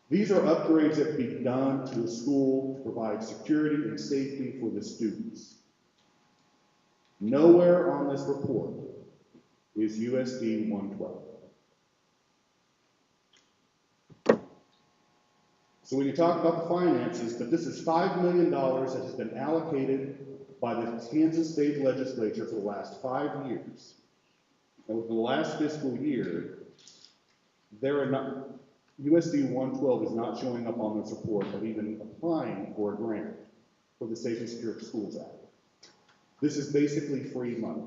These are upgrades that can be done to the school to provide security and safety for the students. Nowhere on this report is USD 112. So when you talk about the finances, but this is $5 million that has been allocated by the Kansas State Legislature for the last 5 years. And with the last fiscal year, there are not, USD 112 is not showing up on this report of even applying for a grant for the Safe and Secure Schools Act. This is basically free money.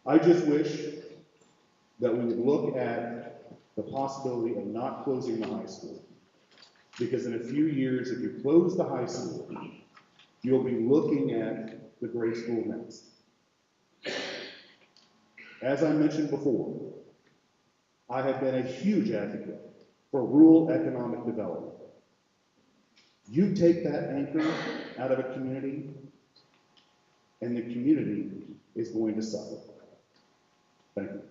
I just wish that we would look at the possibility of not closing the high school. Because in a few years, if you close the high school, you'll be looking at the grade school next. As I mentioned before, I have been a huge advocate for rural economic development. You take that anchor out of a community, and the community is going to suffer. Thank you.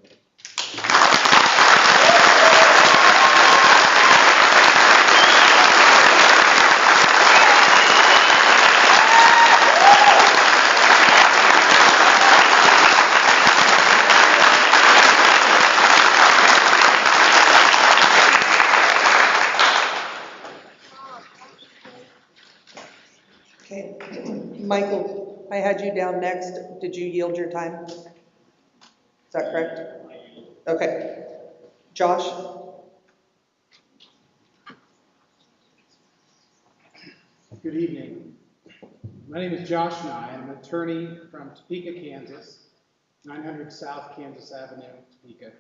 Okay, Michael, I had you down next. Did you yield your time? Is that correct? Okay. Josh? Good evening. My name is Josh Nye. I'm an attorney from Topeka, Kansas, 900 South Kansas Avenue, Topeka.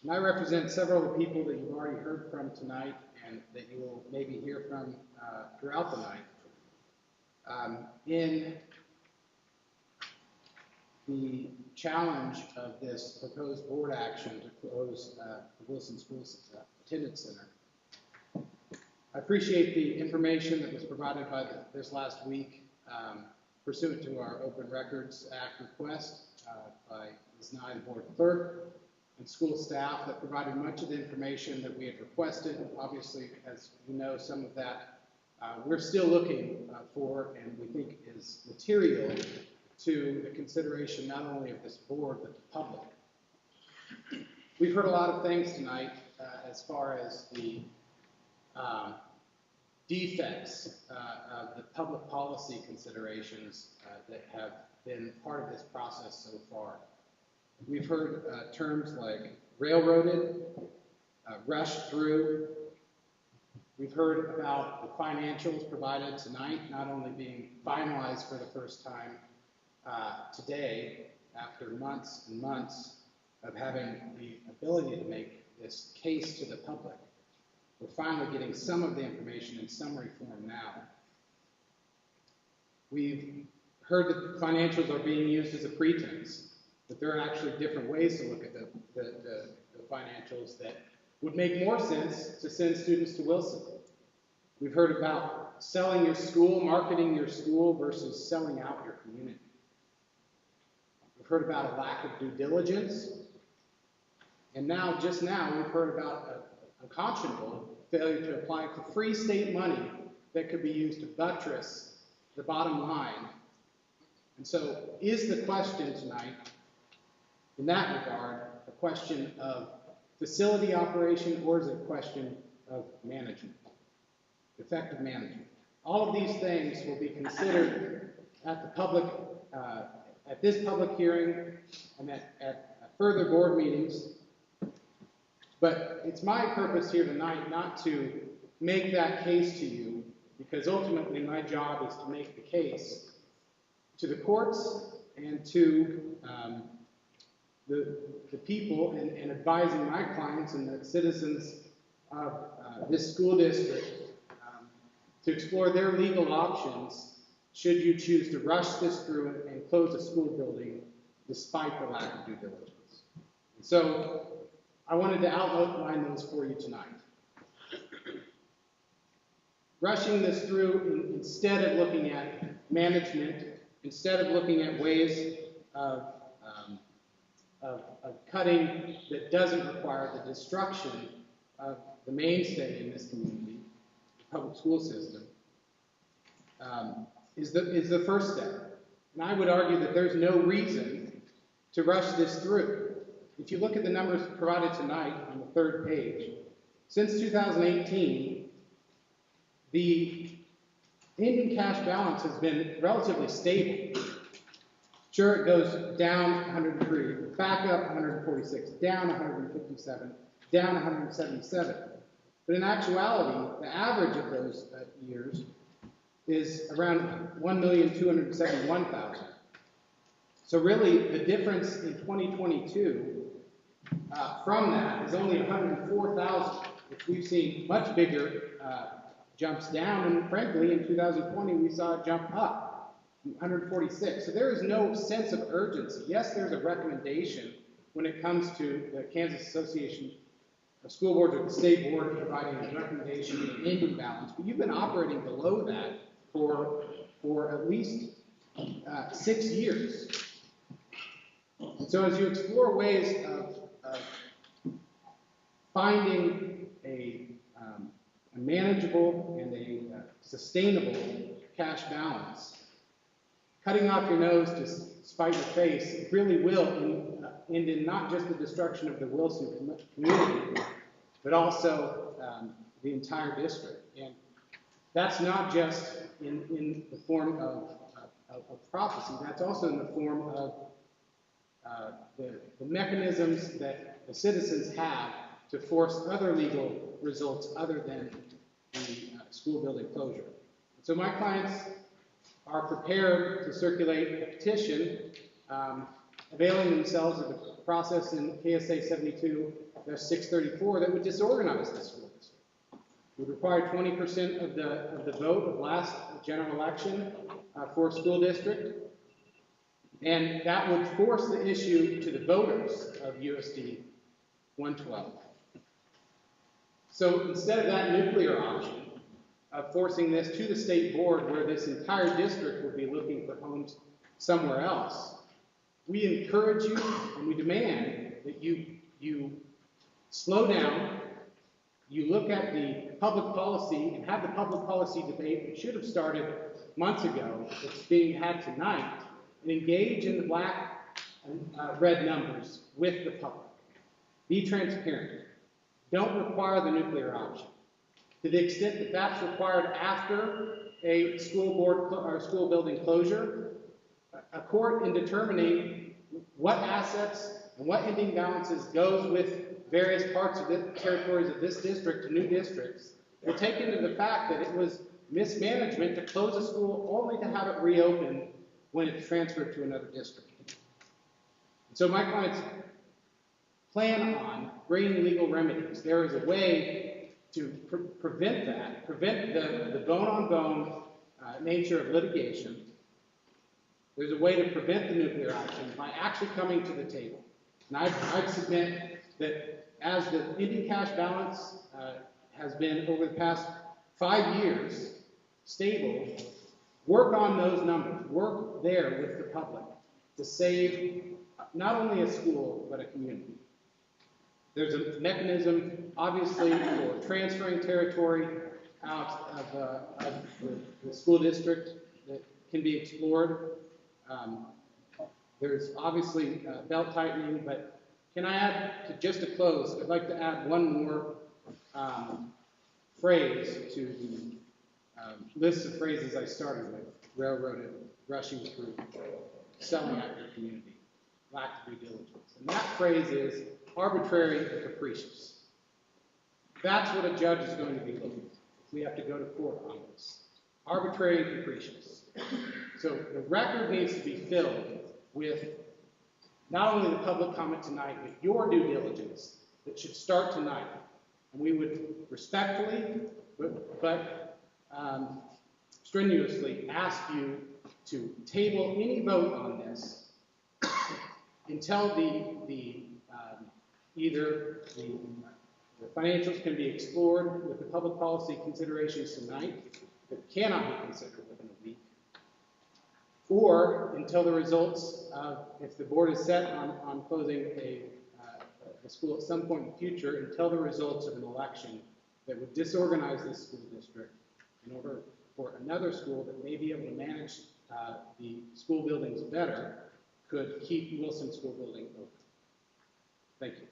And I represent several of the people that you've already heard from tonight and that you will maybe hear from throughout the night. In the challenge of this proposed board action to close the Wilson Schools Attendance Center, I appreciate the information that was provided by this last week pursuant to our Open Records Act request by Ms. Nye, the board clerk, and school staff that provided much of the information that we had requested. Obviously, as you know, some of that we're still looking for, and we think is material to the consideration not only of this board, but the public. We've heard a lot of things tonight as far as the defects of the public policy considerations that have been part of this process so far. We've heard terms like railroaded, rushed through. We've heard about the financials provided tonight, not only being finalized for the first time today, after months and months of having the ability to make this case to the public. We're finally getting some of the information in summary form now. We've heard that the financials are being used as a pretense, that there are actually different ways to look at the financials that would make more sense to send students to Wilson. We've heard about selling your school, marketing your school versus selling out your community. We've heard about a lack of due diligence. And now, just now, we've heard about a unconscionable failure to apply for free state money that could be used to buttress the bottom line. And so, is the question tonight, in that regard, a question of facility operation, or is it a question of management, effective management? All of these things will be considered at the public, at this public hearing and at further board meetings. But it's my purpose here tonight not to make that case to you, because ultimately my job is to make the case to the courts and to the people and advising my clients and the citizens of this school district to explore their legal options should you choose to rush this through and close a school building despite the lack of due diligence. And so I wanted to outline those for you tonight. Rushing this through instead of looking at management, instead of looking at ways of cutting that doesn't require the destruction of the mainstay in this community, the public school system, is the first step. And I would argue that there's no reason to rush this through. If you look at the numbers provided tonight on the third page, since 2018, the ending cash balance has been relatively stable. Sure, it goes down 103, back up 146, down 157, down 177. But in actuality, the average of those years is around 1,271,000. So really, the difference in 2022 from that is only 104,000, which we've seen much bigger jumps down, and frankly, in 2020, we saw a jump up. 146. So there is no sense of urgency. Yes, there's a recommendation when it comes to the Kansas Association of School Boards or the State Board providing a recommendation of an ending balance, but you've been operating below that for at least 6 years. And so as you explore ways of finding a manageable and a sustainable cash balance, cutting off your nose to spite your face really will end in not just the destruction of the Wilson community, but also the entire district. And that's not just in the form of prophecy, that's also in the form of the mechanisms that the citizens have to force other legal results other than the school building closure. So my clients are prepared to circulate a petition availing themselves of the process in KSA 72-634 that would disorganize the school district. It would require 20% of the vote of last general election for a school district, and that would force the issue to the voters of USD 112. So instead of that nuclear option, of forcing this to the state board where this entire district would be looking for homes somewhere else, we encourage you and we demand that you slow down, you look at the public policy and have the public policy debate that should have started months ago, that's being had tonight, and engage in the black and red numbers with the public. Be transparent. Don't require the nuclear option. To the extent that that's required after a school board or school building closure, a court in determining what assets and what ending balances goes with various parts of the territories of this district to new districts will take into the fact that it was mismanagement to close a school only to have it reopen when it's transferred to another district. So my clients plan on bringing legal remedies. There is a way to prevent that, prevent the bone-on-bone nature of litigation. There's a way to prevent the nuclear option by actually coming to the table. And I'd submit that as the ending cash balance has been over the past 5 years stable, work on those numbers, work there with the public to save not only a school, but a community. There's a mechanism, obviously, for transferring territory out of the school district that can be explored. There's obviously belt tightening, but can I add, just to close, I'd like to add one more phrase to the list of phrases I started with: railroaded, rushing through, selling out your community, lack of due diligence. And that phrase is arbitrary and capricious. That's what a judge is going to be looking at. We have to go to court on this. Arbitrary and capricious. So the record needs to be filled with not only the public comment tonight, but your due diligence that should start tonight. And we would respectfully, but strenuously ask you to table any vote on this until either the financials can be explored with the public policy considerations tonight that cannot be considered within a week, or until the results of, if the board is set on closing a school at some point in the future, until the results of an election that would disorganize this school district in order for another school that may be able to manage the school buildings better could keep Wilson School Building open. Thank you.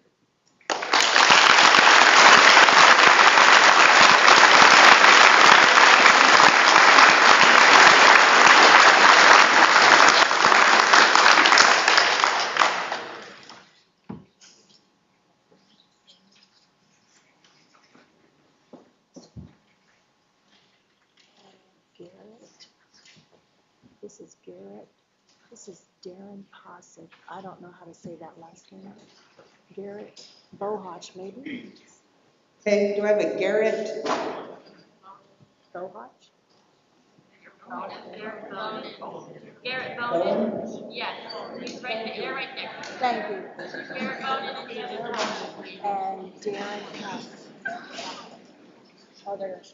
This is Garrett. This is Darren Possick. I don't know how to say that last name. Garrett Bohach, maybe? Okay, do I have a Garrett? Bohach? Garrett Bowden. Yes, he's right there. Right there. Thank you. Garrett Bowden and David Bowden. And Darren Possick. Oh, there it is.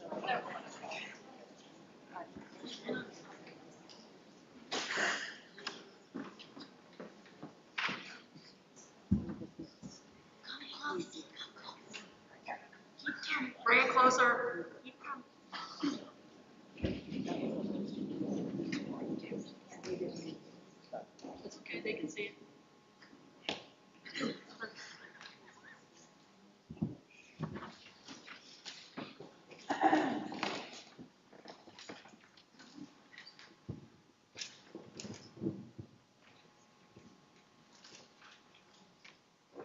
Bring it closer. Keep coming. It's okay, they can see it.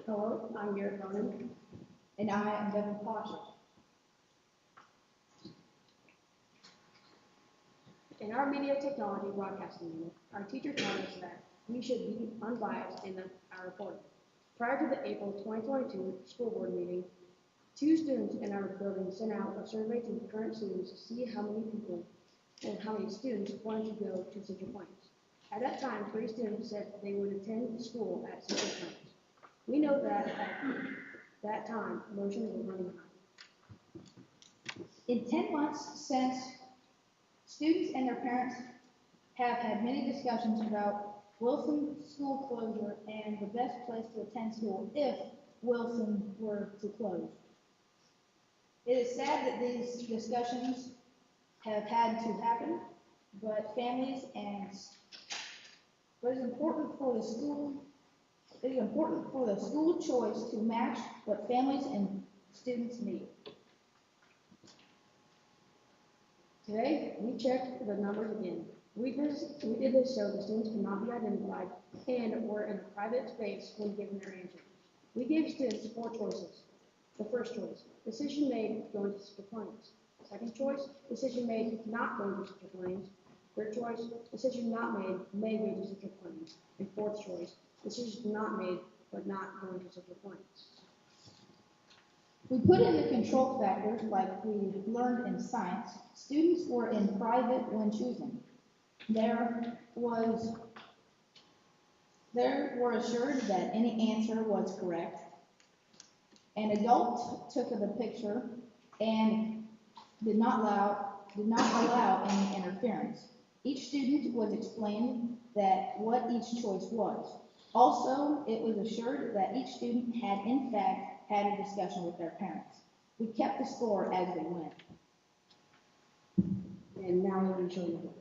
Hello, I'm Garrett Bowden. And I am Devin Posher. In our media technology broadcasting unit, our teacher told us that we should be unbiased in our reporting. Prior to the April 2022 school board meeting, 2 students in our building sent out a survey to current students to see how many people and how many students wanted to go to Central Plains. At that time, 3 students said they would attend school at Central Plains. We know that at that time, emotions were running high. In 10 months since, students and their parents have had many discussions about Wilson school closure and the best place to attend school if Wilson were to close. It is sad that these discussions have had to happen, but families and what is important for the school, it is important for the school choice to match what families and students need. Today, we checked the numbers again. We did this so the students cannot be identified and were in a private space when given their answers. We gave students 4 choices. The first choice, decision made going to Central Plains. Second choice, decision made not going to Central Plains. Third choice, decision not made, may go to Central Plains. And fourth choice, decision not made, but not going to Central Plains. We put in the control factors like we learned in science. Students were in private when choosing. They were assured that any answer was correct. An adult took the picture and did not allow any interference. Each student was explained that what each choice was. Also, it was assured that each student had in fact had a discussion with their parents. We kept the score as they went. And now let me show you.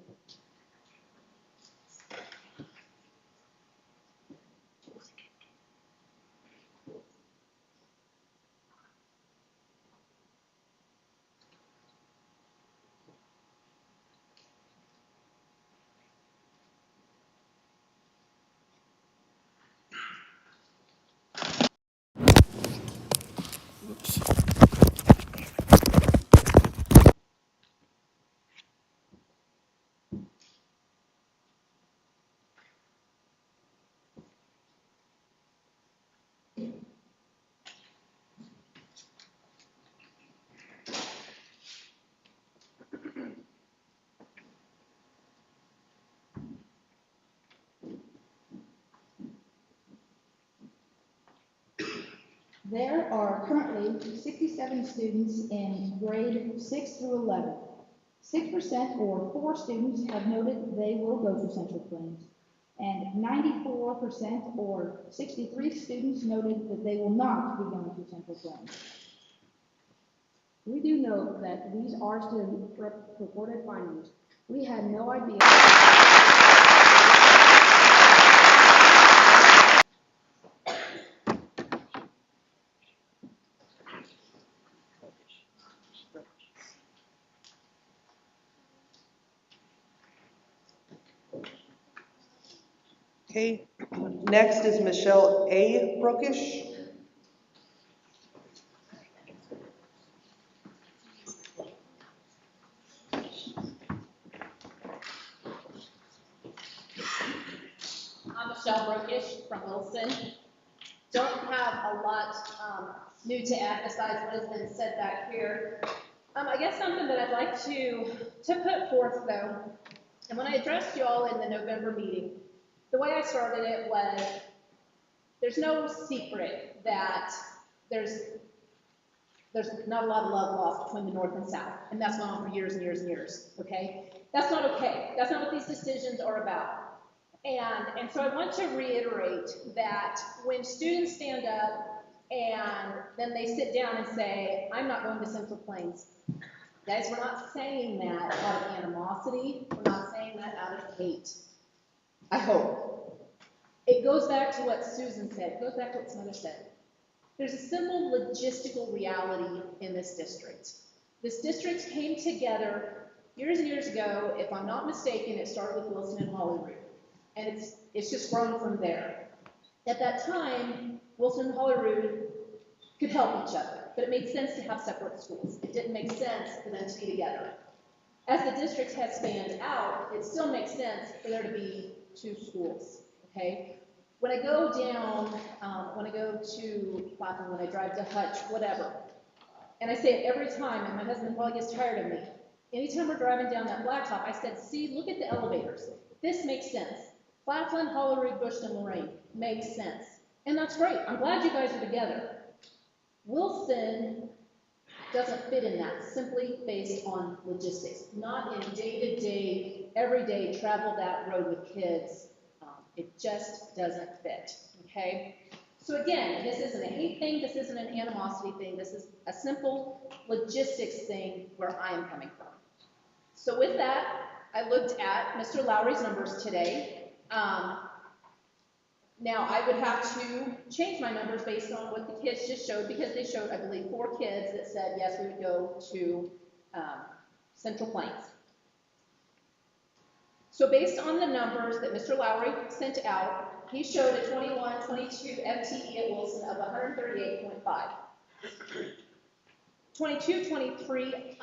There are currently 67 students in grade 6 through 11. 6% or 4 students have noted they will go to Central Plains, and 94% or 63 students noted that they will not be going to Central Plains. We do note that these are student-reported findings. We had no idea. Okay, next is Michelle A. Brookish. I'm Michelle Brookish from Wilson. Don't have a lot new to add besides what has been said back here. I guess something that I'd like to put forth though, and when I addressed you all in the November meeting, the way I started it was, there's no secret that there's not a lot of love lost between the North and South, and that's gone on for years and years and years, okay? That's not okay. That's not what these decisions are about. And so I want to reiterate that when students stand up and then they sit down and say, I'm not going to Central Plains. Guys, we're not saying that out of animosity. We're not saying that out of hate. I hope. It goes back to what Susan said. It goes back to what Smother said. There's a simple logistical reality in this district. This district came together years and years ago. If I'm not mistaken, it started with Wilson and Holyrood. And it's just grown from there. At that time, Wilson and Holyrood could help each other, but it made sense to have separate schools. It didn't make sense for them to be together. As the district has spanned out, it still makes sense for there to be 2 schools, okay? When I go down, when I go to Phelan, when I drive to Hutch, whatever, and I say it every time, and my husband probably gets tired of me, anytime we're driving down that blacktop, I said, see, look at the elevators. This makes sense. Phelan, Holyrood, Bushton, Lorraine makes sense. And that's great. I'm glad you guys are together. Wilson doesn't fit in that, simply based on logistics. Not in day-to-day, everyday travel that road with kids. It just doesn't fit, okay? So again, this isn't a hate thing, this isn't an animosity thing, this is a simple logistics thing where I am coming from. So with that, I looked at Mr. Lowry's numbers today. Now, I would have to change my numbers based on what the kids just showed, because they showed, I believe, 4 kids that said, yes, we would go to Central Plains. So based on the numbers that Mr. Lowry sent out, he showed a 21-22 FTE at Wilson of 138.5. 22-23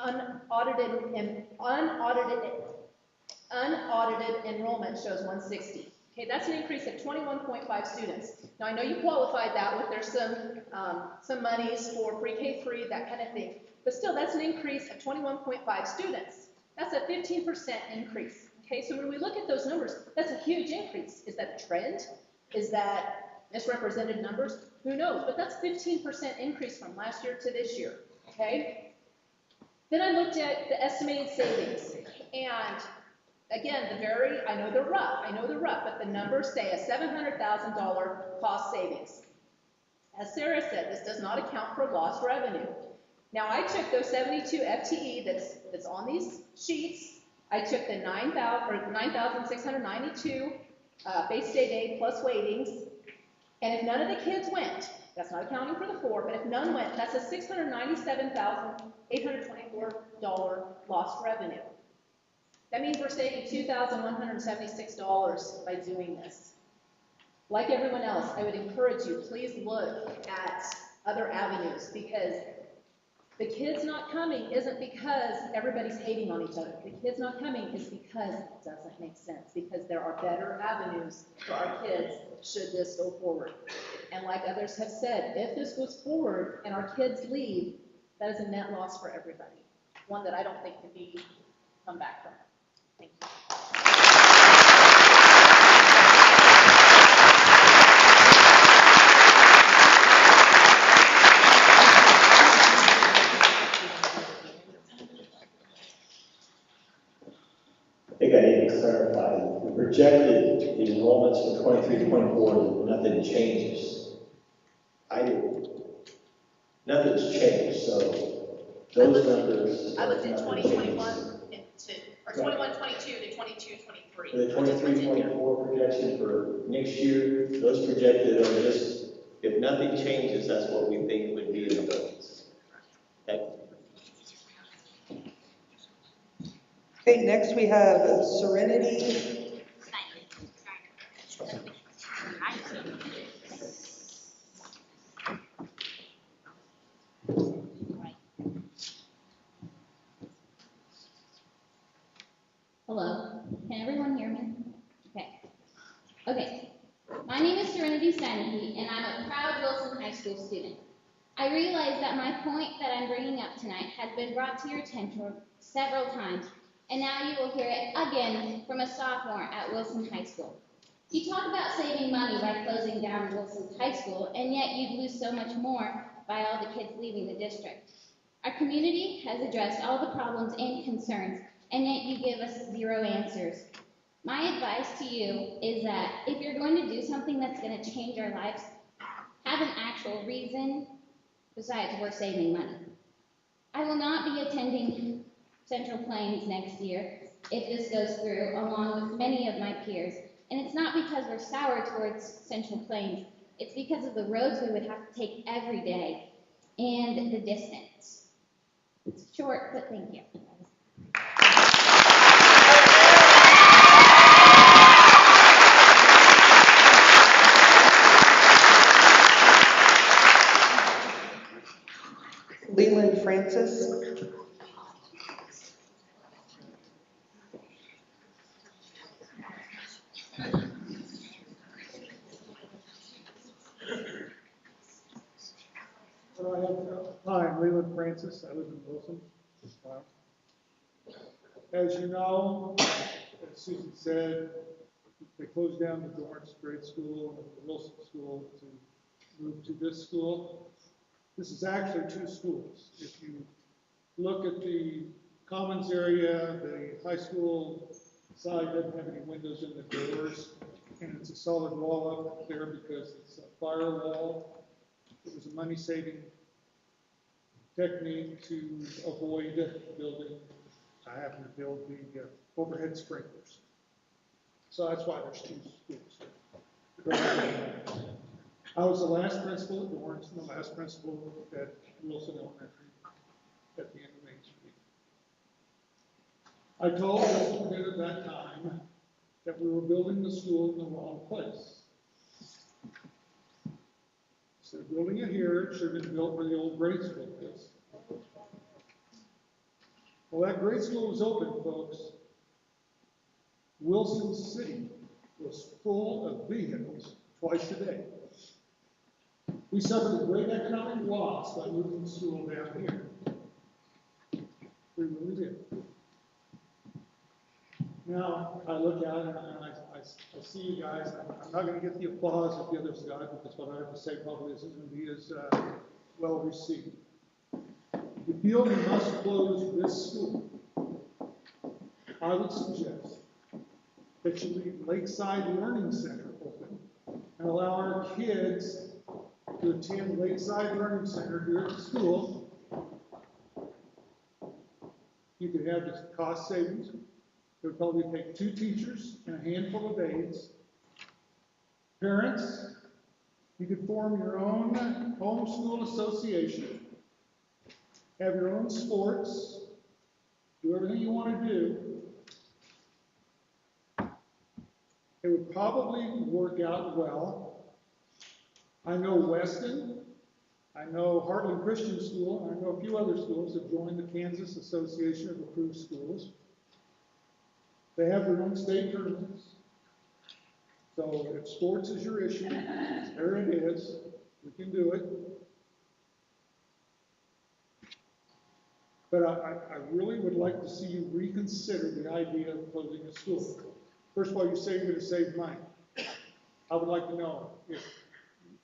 unaudited enrollment shows 160. Okay, that's an increase of 21.5 students. Now I know you qualified that with there's some monies for pre-K3, that kind of thing, but still that's an increase of 21.5 students. That's a 15% increase. Okay, so when we look at those numbers, that's a huge increase. Is that a trend? Is that misrepresented numbers? Who knows? But that's 15% increase from last year to this year. Okay. Then I looked at the estimated savings, and again, I know they're rough, but the numbers say a $700,000 cost savings. As Sarah said, this does not account for lost revenue. Now, I took those 72 FTE that's on these sheets. I took the 9,692 base day plus weightings, and if none of the kids went, that's not accounting for the 4, but if none went, that's a $697,824 lost revenue. That means we're saving $2,176 by doing this. Like everyone else, I would encourage you, please look at other avenues, because the kids not coming isn't because everybody's hating on each other. The kids not coming is because it doesn't make sense, because there are better avenues for our kids should this go forward. And like others have said, if this goes forward and our kids leave, that is a net loss for everybody. One that I don't think can come back from. Thank you. projected the enrollments for 23-24, nothing changes. Nothing's changed, so those numbers. I looked at 2021 or 21-22 to 22-23. The 23-24 projection for next year, those projected on this, if nothing changes, that's what we think would be in the budgets. Okay, next we have Serenity. Hello, can everyone hear me? Okay. My name is Serenity, and I'm a proud Wilson High School student. I realize that my point that I'm bringing up tonight has been brought to your attention several times, and now you will hear it again from a sophomore at Wilson High School. You talk about saving money by closing down Wilson High School, and yet you'd lose so much more by all the kids leaving the district. Our community has addressed all the problems and concerns, and yet you give us zero answers. My advice to you is that if you're going to do something that's going to change our lives, have an actual reason besides we're saving money. I will not be attending Central Plains next year if this goes through, along with many of my peers. And it's not because we're sour towards Central Plains. It's because of the roads we would have to take every day and the distance. It's short, but thank you. Leland Francis. Hi, I'm Leland Francis. I live in Wilson. As you know, as Susan said, they closed down the Dorrance grade school and the Wilson school to move to this school. This is actually two schools. If you look at the commons area, the high school side doesn't have any windows in the doors, and it's a solid wall up there because it's a firewall. It was a money-saving technique to avoid building. I happen to build the overhead sprinklers. So that's why there's two schools. I was the last principal at Dorrance and the last principal at Wilson Elementary at the end of Main Street. I told Mr. Pitt at that time that we were building the school in the wrong place. Instead of building it here, it should have been built where the old grade school is. Well, that grade school was open, folks. Wilson City was full of vehicles twice a day. We suffered a great economic loss by moving the school down here. We really did. Now, I look out and I see you guys. I'm not going to get the applause of the others got because what I have to say probably isn't going to be as well received. If you feel we must close this school, I would suggest that you leave Lakeside Learning Center open and allow our kids to attend Lakeside Learning Center here at the school. You could have this cost savings. It would probably take 2 teachers and a handful of aides. Parents, you could form your own homeschool association, have your own sports, do everything you want to do. It would probably work out well. I know Weston, I know Heartland Christian School, and I know a few other schools have joined the Kansas Association of Approved Schools. They have their own state tournaments. So if sports is your issue, there it is. We can do it. But I really would like to see you reconsider the idea of closing a school. First of all, you say you're going to save money. I would like to know if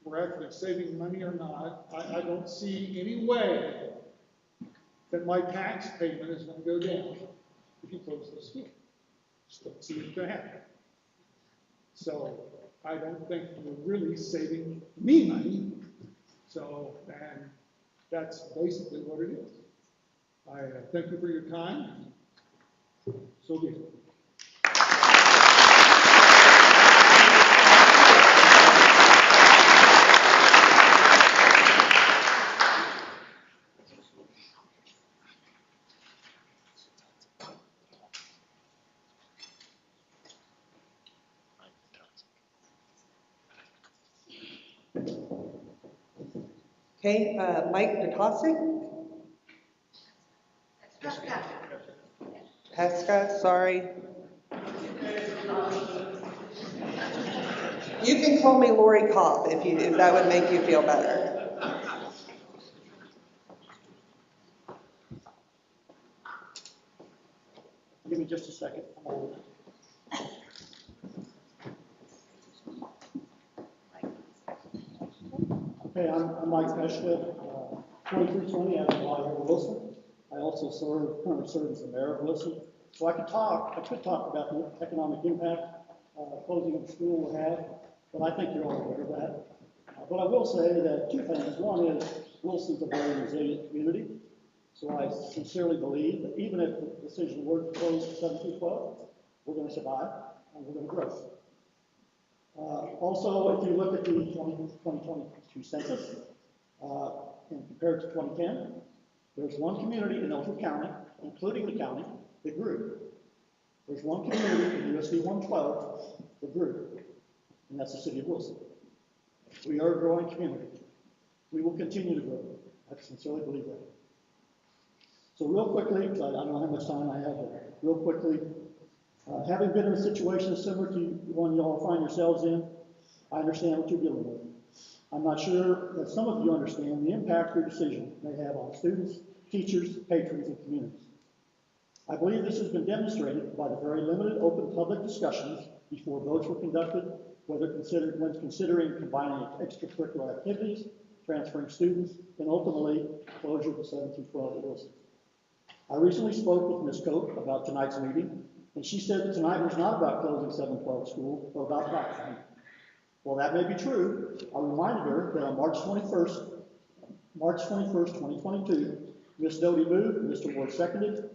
we're actually saving money or not. I don't see any way that my tax payment is going to go down if you close the school. Just don't see it going to happen. So I don't think we're really saving me money. So, and that's basically what it is. I thank you for your time. So be it. Okay, Mike Natashek? Pesca, sorry. You can call me Lori Cobb if that would make you feel better. Give me just a second. Okay, I'm Mike Pesca, 2320 out of Wilson. I also currently serve as the mayor of Wilson. So I could talk about the economic impact closing of the school will have, but I think you're all aware of that. But I will say that two things. One is Wilson's a very resilient community. So I sincerely believe that even if the decision were to close 7 through 12, we're going to survive and we're going to grow. Also, if you look at the 2022 census and compare it to 2010, there's one community in Elton County, including the county, that grew. There's one community in USD 112 that grew, and that's the city of Wilson. We are a growing community. We will continue to grow. I sincerely believe that. So real quickly, because I don't know how much time I have, but real quickly, having been in a situation similar to the one you all find yourselves in, I understand what you're dealing with. I'm not sure that some of you understand the impact your decision may have on students, teachers, patrons, and communities. I believe this has been demonstrated by the very limited open public discussions before votes were conducted, when considering combining extracurricular activities, transferring students, and ultimately closure of the 7 through 12 at Wilson. I recently spoke with Ms. Cope about tonight's meeting, and she said that tonight was not about closing 712 school, but about fact-finding. While that may be true, I reminded her that on March 21st, 2022, Ms. Doty moved and Mr. Ward seconded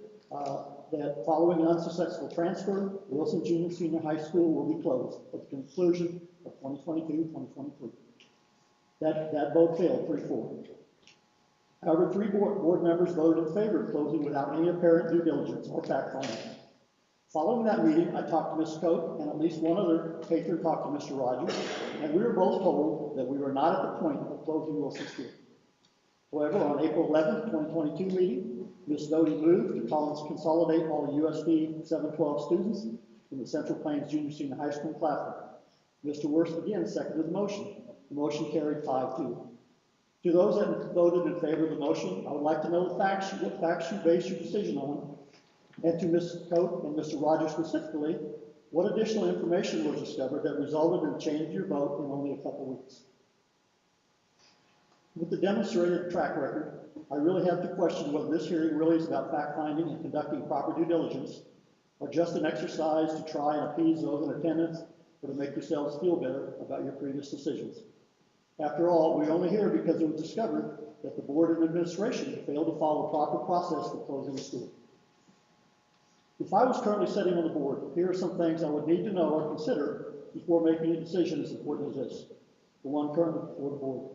that following an unsuccessful transfer, Wilson Junior Senior High School will be closed at the conclusion of 2022-2023. That vote failed 3-4. However, 3 board members voted in favor of closing without any apparent due diligence or fact-finding. Following that meeting, I talked to Ms. Cope, and at least one other patron talked to Mr. Rogers, and we were both told that we were not at the point of closing Wilson School. However, on April 11th, 2022 meeting, Ms. Doty moved to consolidate all the USD 712 students in the Central Plains Junior Senior High School classroom. Mr. Worst again seconded the motion. The motion carried 5-2. To those that voted in favor of the motion, I would like to know what facts you base your decision on. And to Ms. Cope and Mr. Rogers specifically, what additional information was discovered that resulted in changing your vote in only a couple weeks? With the demonstrated track record, I really have to question whether this hearing really is about fact-finding and conducting proper due diligence, or just an exercise to try and appease those in attendance or to make yourselves feel better about your previous decisions. After all, we're only here because it was discovered that the board and administration failed to follow the proper process for closing the school. If I was currently sitting on the board, here are some things I would need to know or consider before making a decision as important as this, the one currently before the board.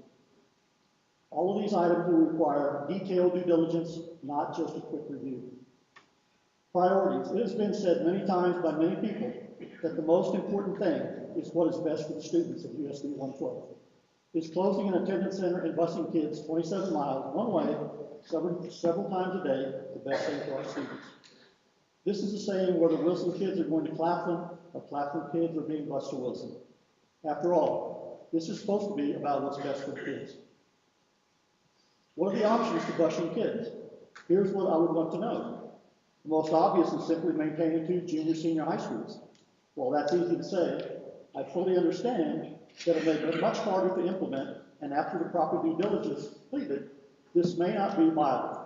All of these items will require detailed due diligence, not just a quick review. Priorities. It has been said many times by many people that the most important thing is what is best for the students of USD 112. Is closing an attendance center and busing kids 27 miles one way several times a day the best thing for our students? This is the same whether Wilson kids are going to Claflin or Claflin kids are being bused to Wilson. After all, this is supposed to be about what's best for the kids. What are the options to busing kids? Here's what I would want to know. The most obvious is simply maintaining 2 junior senior high schools. While that's easy to say, I fully understand that it may be much harder to implement, and after the proper due diligence completed, this may not be viable.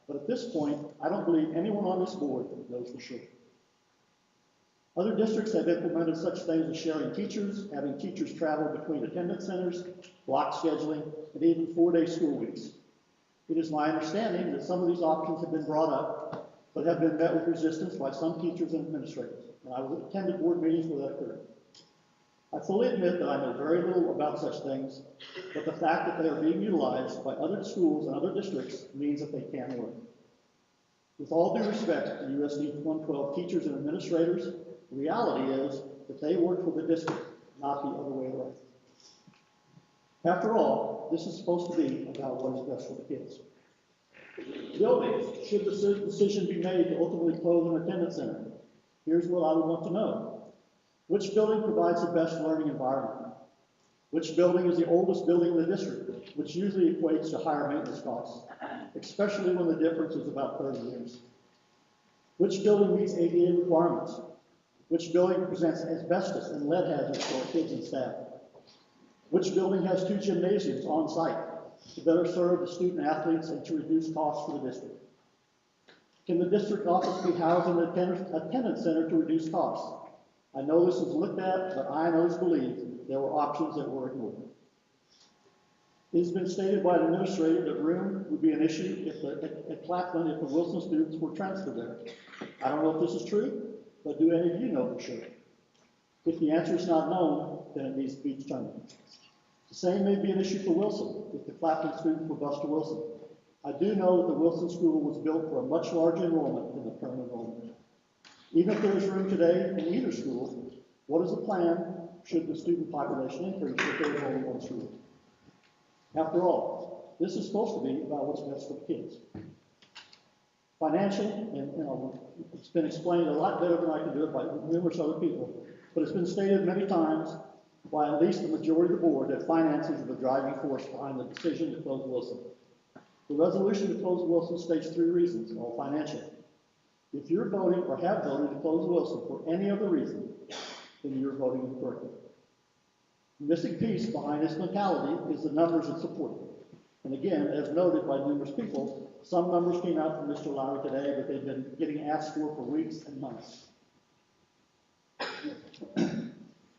But at this point, I don't believe anyone on this board knows for sure. Other districts have implemented such things as sharing teachers, having teachers travel between attendance centers, block scheduling, and even 4-day school weeks. It is my understanding that some of these options have been brought up, but have been met with resistance by some teachers and administrators, and I will attend board meetings where that occurred. I fully admit that I know very little about such things, but the fact that they are being utilized by other schools and other districts means that they can work. With all due respect to USD 112 teachers and administrators, the reality is that they work for the district, not the other way around. After all, this is supposed to be about what is best for the kids. Buildings, should the decision be made to ultimately close an attendance center? Here's what I would want to know. Which building provides the best learning environment? Which building is the oldest building in the district, which usually equates to higher maintenance costs, especially when the difference is about 30 years? Which building meets ADA requirements? Which building presents asbestos and lead hazards for our kids and staff? Which building has 2 gymnasiums on site to better serve the student athletes and to reduce costs for the district? Can the district office be housed in an attendance center to reduce costs? I know this is looked at, but I always believe there were options that were ignored. It has been stated by the administrator that room would be an issue at Claflin if the Wilson students were transferred there. I don't know if this is true, but do any of you know for sure? If the answer is not known, then it needs to be determined. The same may be an issue for Wilson if the Claflin students were bused to Wilson. I do know that the Wilson school was built for a much larger enrollment than the current enrollment. Even if there is room today in either school, what is the plan should the student population increase if there is only one school? After all, this is supposed to be about what's best for the kids. Financial, and it's been explained a lot better than I can do it by numerous other people, but it's been stated many times by at least the majority of the board that finances are the driving force behind the decision to close Wilson. The resolution to close Wilson states 3 reasons, all financial. If you're voting or have voted to close Wilson for any other reason, then you're voting incorrectly. The missing piece behind this mentality is the numbers that support it. And again, as noted by numerous people, some numbers came out from Mr. Lowry today, but they've been getting asked for weeks and months.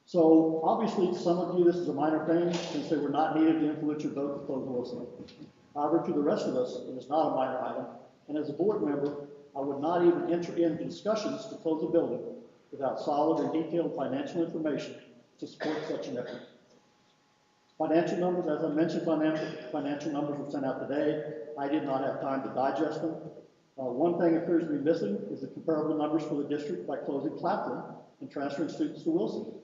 So obviously, to some of you, this is a minor thing, since they were not needed to influence your vote to close Wilson. However, to the rest of us, it is not a minor item, and as a board member, I would not even enter into discussions to close a building without solid and detailed financial information to support such an effort. Financial numbers, as I mentioned, financial numbers were sent out today. I did not have time to digest them. One thing appears to be missing is the comparable numbers for the district by closing Claflin and transferring students to Wilson.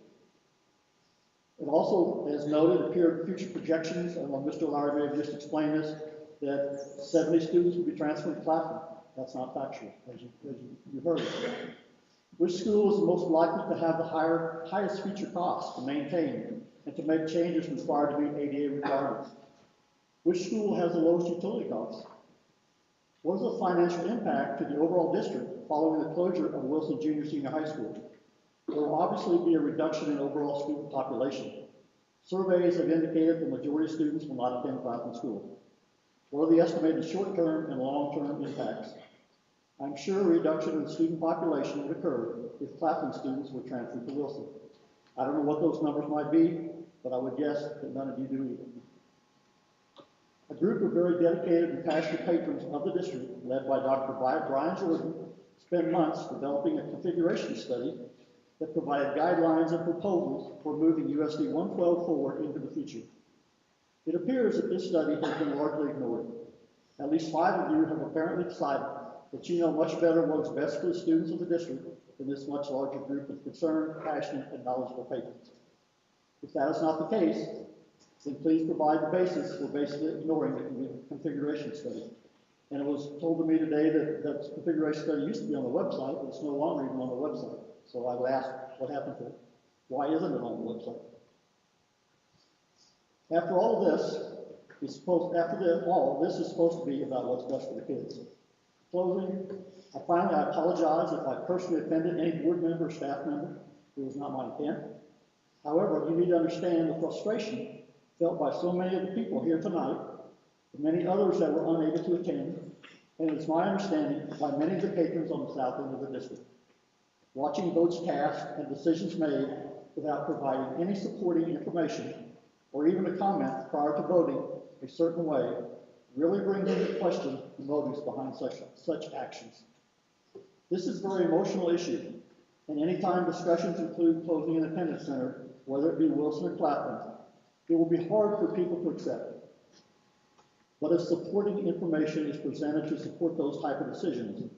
It also, as noted, appeared future projections, and Mr. Lowry may have just explained this, that 70 students will be transferred to Claflin. That's not factual, as you heard. Which school is most likely to have the highest future costs to maintain and to make changes required to meet ADA requirements? Which school has the lowest utility costs? What is the financial impact to the overall district following the closure of Wilson Junior Senior High School? There will obviously be a reduction in overall student population. Surveys have indicated the majority of students will not attend Claflin School. What are the estimated short-term and long-term impacts? I'm sure a reduction in the student population would occur if Claflin students were transferred to Wilson. I don't know what those numbers might be, but I would guess that none of you do either. A group of very dedicated and passionate patrons of the district, led by Dr. Brian Jordan, spent months developing a configuration study that provided guidelines and proposals for moving USD 112 forward into the future. It appears that this study has been largely ignored. At least 5 of you have apparently decided that you know much better what is best for the students of the district than this much larger group of concerned, passionate, and knowledgeable patrons. If that is not the case, then please provide the basis for basically ignoring the configuration study. And it was told to me today that that configuration study used to be on the website, but it's no longer even on the website. So I would ask, what happened to it? Why isn't it on the website? After all of this, this is supposed to be about what's best for the kids. Closing, I apologize if I personally offended any board member or staff member. It was not my intent. However, you need to understand the frustration felt by so many of the people here tonight, and many others that were unable to attend, and it's my understanding by many of the patrons on the south end of the district. watching votes cast and decisions made without providing any supporting information or even a comment prior to voting a certain way really brings into question the motives behind such actions. This is a very emotional issue, and anytime discussions include closing an attendance center, whether it be Wilson or Claflin, it will be hard for people to accept. But if supporting information is presented to support those type of decisions,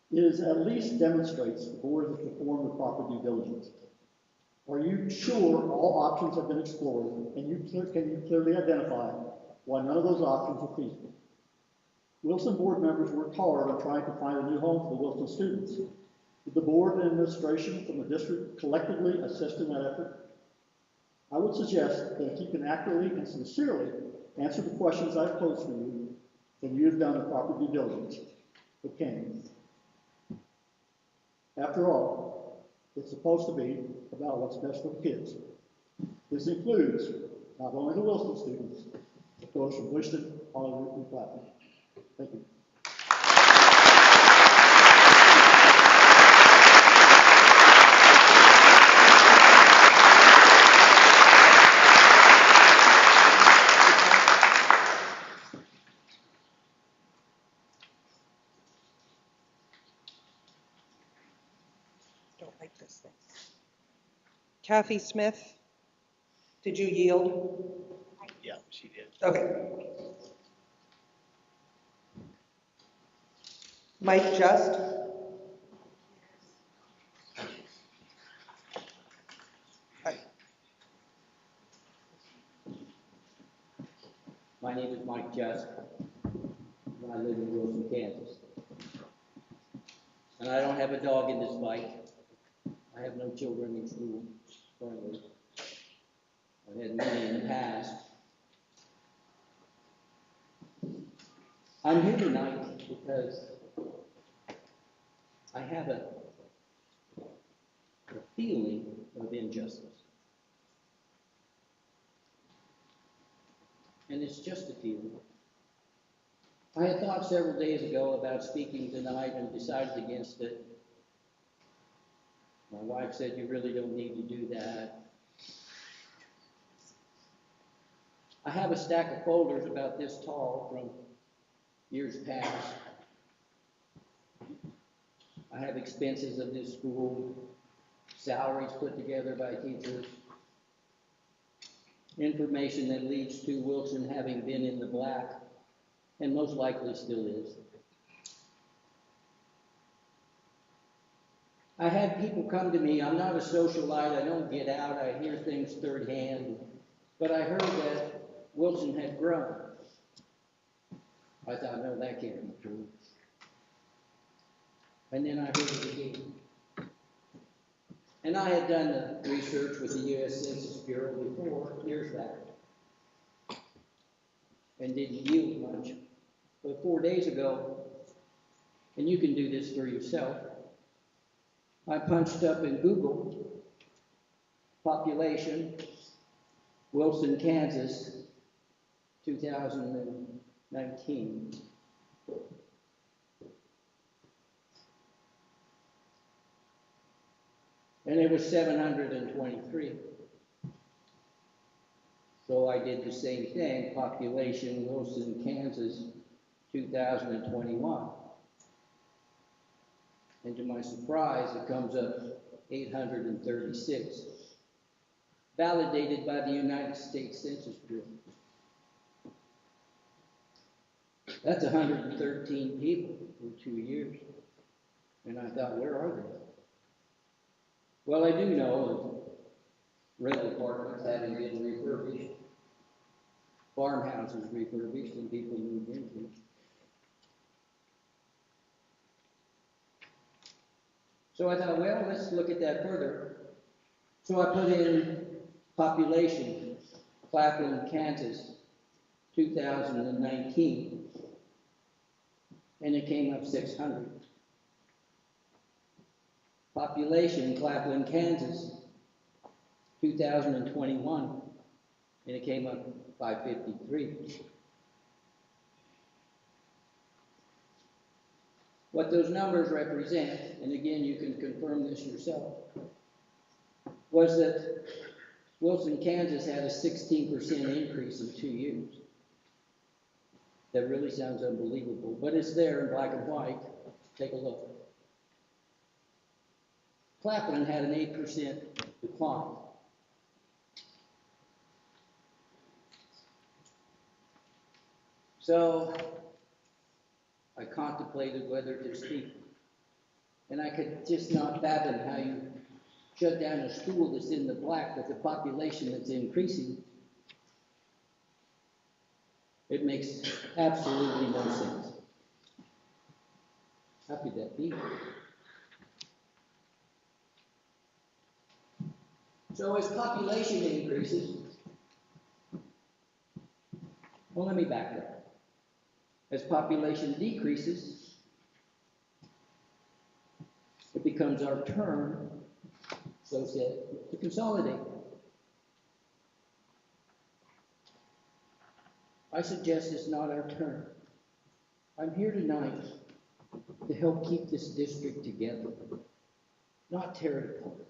it at least demonstrates the board has performed the proper due diligence. Are you sure all options have been explored, and can you clearly identify why none of those options are feasible? Wilson board members worked hard on trying to find a new home for the Wilson students. Did the board and administration from the district collectively assist in that effort? I would suggest that if you can accurately and sincerely answer the questions I've posed for you, then you have done the proper due diligence. But can you? After all, it's supposed to be about what's best for the kids. This includes not only the Wilson students, but those from Wishton, Hollywood, and Claflin. Thank you. Don't like this thing. Kathy Smith, did you yield? Yeah, she did. Okay. Mike Just? My name is Mike Jess, and I live in Wilson, Kansas. And I don't have a dog in this fight. I have no children in school currently. I've had many in the past. I'm here tonight because I have a feeling of injustice. And it's just a feeling. I had thought several days ago about speaking tonight and decided against it. My wife said, you really don't need to do that. I have a stack of folders about this tall from years past. I have expenses of this school, salaries put together by teachers, information that leads to Wilson having been in the black, and most likely still is. I had people come to me. I'm not a socialite. I don't get out. I hear things third hand. But I heard that Wilson had grown. I thought, no, that can't be true. And then I heard it again. And I had done the research with the U.S. Census Bureau before, years back, and didn't yield much. But 4 days ago, and you can do this for yourself, I punched up in Google, population, Wilson, Kansas, 2019. And it was 723. So I did the same thing, population, Wilson, Kansas, 2021. And to my surprise, it comes up 836, validated by the United States Census Bureau. That's 113 people in 2 years. And I thought, where are they? Well, I do know of rental apartments having been refurbished, farmhouses refurbished, and people moved into. So I thought, well, let's look at that further. So I put in population, Claflin, Kansas, 2019, and it came up 600. Population, Claflin, Kansas, 2021, and it came up 553. What those numbers represent, and again, you can confirm this yourself, was that Wilson, Kansas had a 16% increase in 2 years. That really sounds unbelievable, but it's there in black and white. Take a look. Claflin had an 8% decline. So I contemplated whether to speak, and I could just not fathom how you shut down a school that's in the black with a population that's increasing. It makes absolutely no sense. How could that be? So as population increases, well, let me back up. As population decreases, it becomes our turn, so said, to consolidate. I suggest it's not our turn. I'm here tonight to help keep this district together, not tear it apart.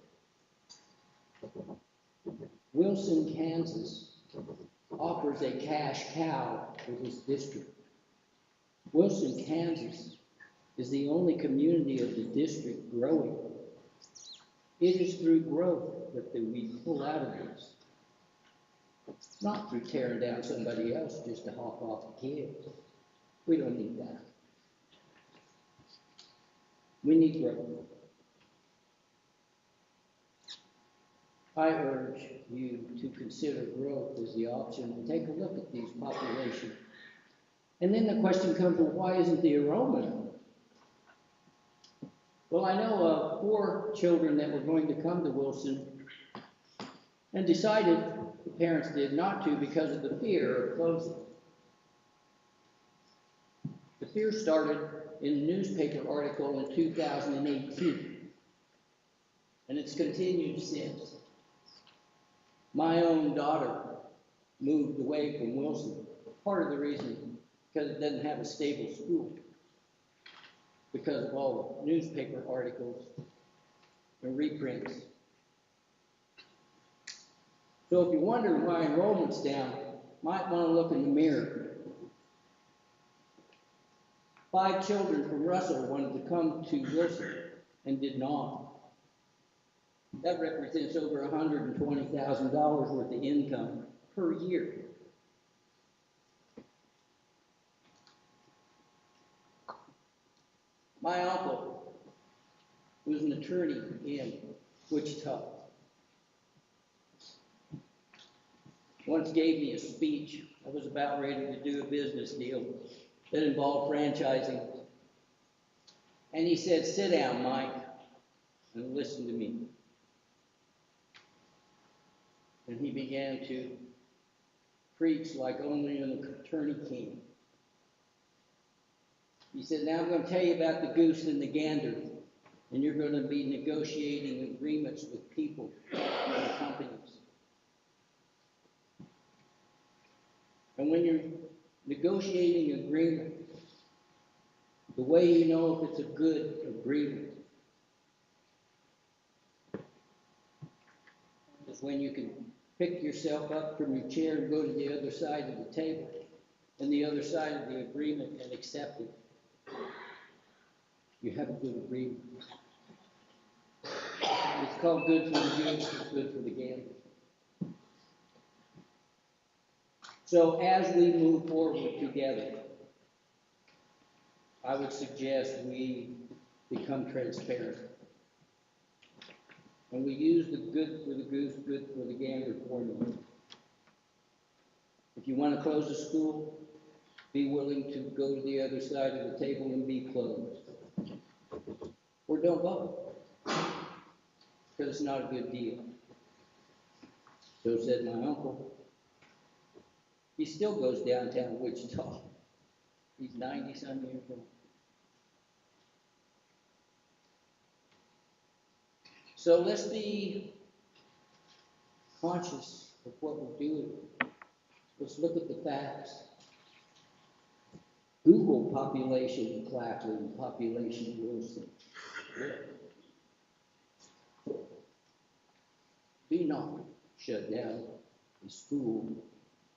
Wilson, Kansas offers a cash cow for this district. Wilson, Kansas is the only community of the district growing. It is through growth that we pull out of this. Not through tearing down somebody else just to hawk off the kids. We don't need that. We need growth. I urge you to consider growth as the option and take a look at these populations. And then the question comes, well, why isn't the enrollment up? Well, I know of 4 children that were going to come to Wilson and decided, the parents did, not to because of the fear of closing. The fear started in a newspaper article in 2018, and it's continued since. My own daughter moved away from Wilson. Part of the reason, because it doesn't have a stable school, because of all the newspaper articles and reprints. So if you're wondering why enrollment's down, might want to look in the mirror. 5 children from Russell wanted to come to Wilson and did not. That represents over $120,000 worth of income per year. My uncle was an attorney in Wichita. Once gave me a speech. I was about ready to do a business deal that involved franchising. And he said, "Sit down, Mike, and listen to me." And he began to preach like only an attorney can. He said, "Now I'm going to tell you about the goose and the gander, and you're going to be negotiating agreements with people and companies. And when you're negotiating an agreement, the way you know if it's a good agreement is when you can pick yourself up from your chair and go to the other side of the table and the other side of the agreement and accept it. You have a good agreement." It's called good for the goose, it's good for the gander. So as we move forward together, I would suggest we become transparent. And we use the good for the goose, good for the gander formula. If you want to close a school, be willing to go to the other side of the table and be closed. Or don't vote, because it's not a good deal. So said my uncle. He still goes downtown Wichita. He's 90-some years old. So let's be conscious of what we're doing. Let's look at the facts. Google population Claflin, population Wilson. Do not shut down a school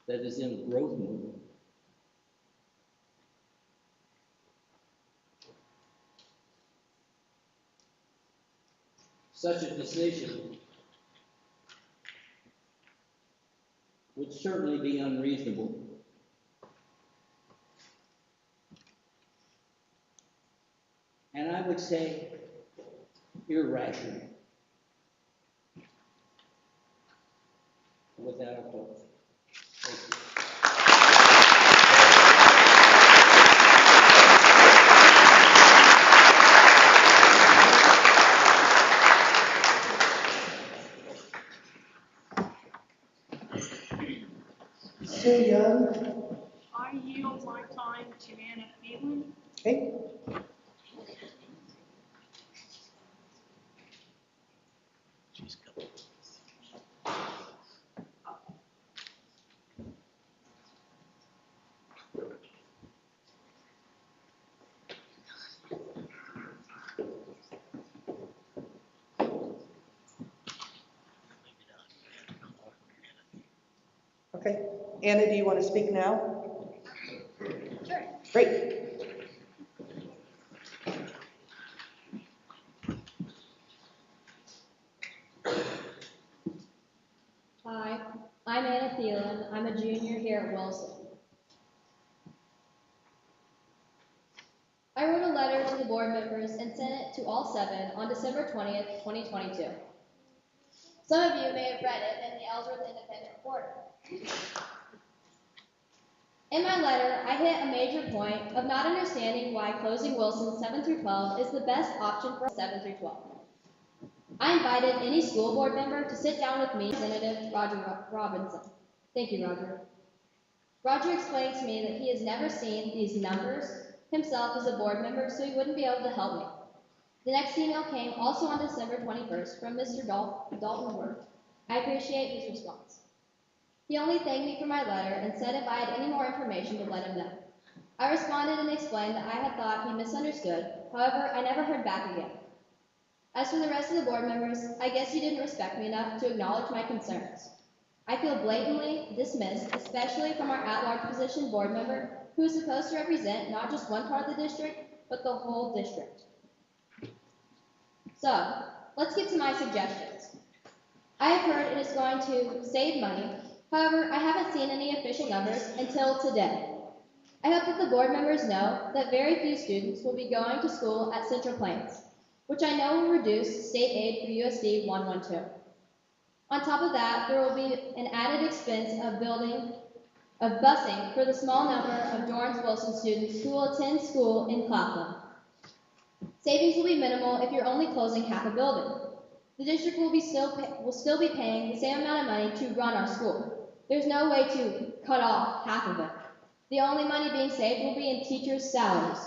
that is in growth mode. Such a decision would certainly be unreasonable. And I would say irrational. With that, I'll close. Thank you. Sue Young. I yield my time to Anna Phelan. Okay. Okay. Anna, do you want to speak now? Sure. Great. Hi, I'm Anna Thielen. I'm a junior here at Wilson. I wrote a letter to the board members and sent it to all 7 on December 20th, 2022. Some of you may have read it in the Ellsworth Independent Reporter. In my letter, I hit a major point of not understanding why closing Wilson 7 through 12 is the best option for 7 through 12. I invited any school board member to sit down with me, Representative Roger Robinson. Thank you, Roger. Roger explained to me that he has never seen these numbers himself as a board member, so he wouldn't be able to help me. The next email came also on December 21st from Mr. Dalton Worth. I appreciate his response. He only thanked me for my letter and said if I had any more information to let him know. I responded and explained that I had thought he misunderstood. However, I never heard back again. As for the rest of the board members, I guess you didn't respect me enough to acknowledge my concerns. I feel blatantly dismissed, especially from our at-large position board member who is supposed to represent not just one part of the district, but the whole district. So, let's get to my suggestions. I have heard it is going to save money. However, I haven't seen any official numbers until today. I hope that the board members know that very few students will be going to school at Central Plains, which I know will reduce state aid for USD 112. On top of that, there will be an added expense of busing for the small number of Dorrance-Wilson students who will attend school in Claflin. Savings will be minimal if you're only closing half a building. The district will still be paying the same amount of money to run our school. There's no way to cut off half of it. The only money being saved will be in teachers' salaries.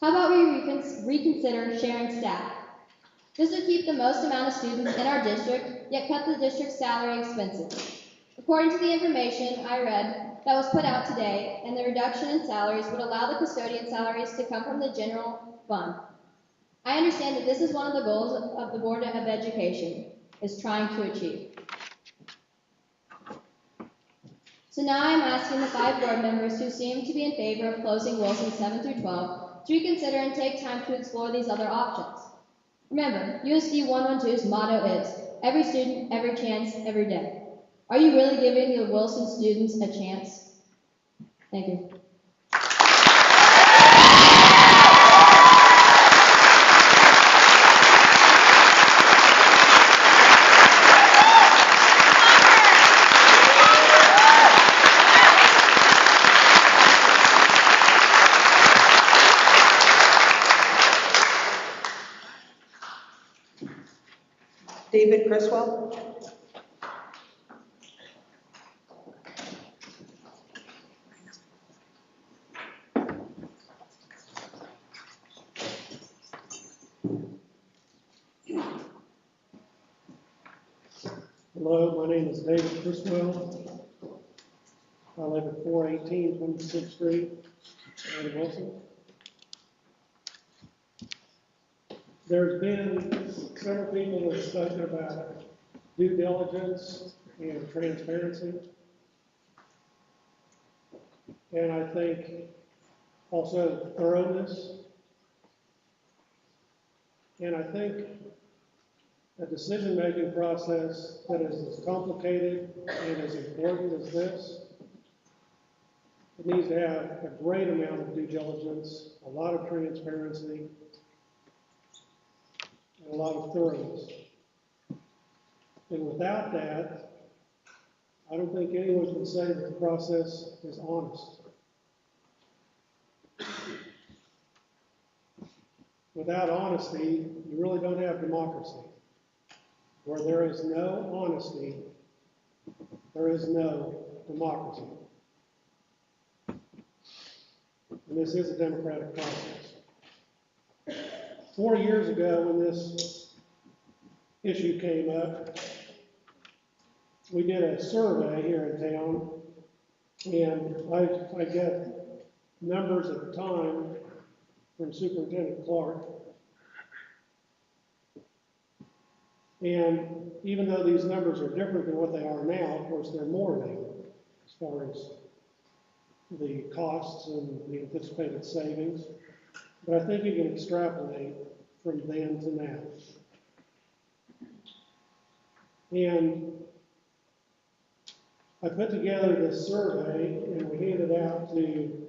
How about we reconsider sharing staff? This would keep the most amount of students in our district, yet cut the district's salary expenses. According to the information I read that was put out today, and the reduction in salaries would allow the custodian salaries to come from the general fund. I understand that this is one of the goals of the Board of Education, is trying to achieve. So now I'm asking the 5 board members who seem to be in favor of closing Wilson 7 through 12 to reconsider and take time to explore these other options. Remember, USD 112's motto is, every student, every chance, every day. Are you really giving the Wilson students a chance? Thank you. David Criswell. Hello, my name is David Criswell. I live at 418 26th Street in Wilson. There's been several people that have spoken about due diligence and transparency. And I think also thoroughness. And I think a decision-making process that is as complicated and as important as this, it needs to have a great amount of due diligence, a lot of transparency, and a lot of thoroughness. And without that, I don't think anyone can say that the process is honest. Without honesty, you really don't have democracy. Where there is no honesty, there is no democracy. And this is a democratic process. 4 years ago, when this issue came up, we did a survey here in town, and I got numbers at the time from Superintendent Clark. And even though these numbers are different than what they are now, of course, they're more now as far as the costs and the anticipated savings. But I think you can extrapolate from then to now. And I put together this survey and we handed it out to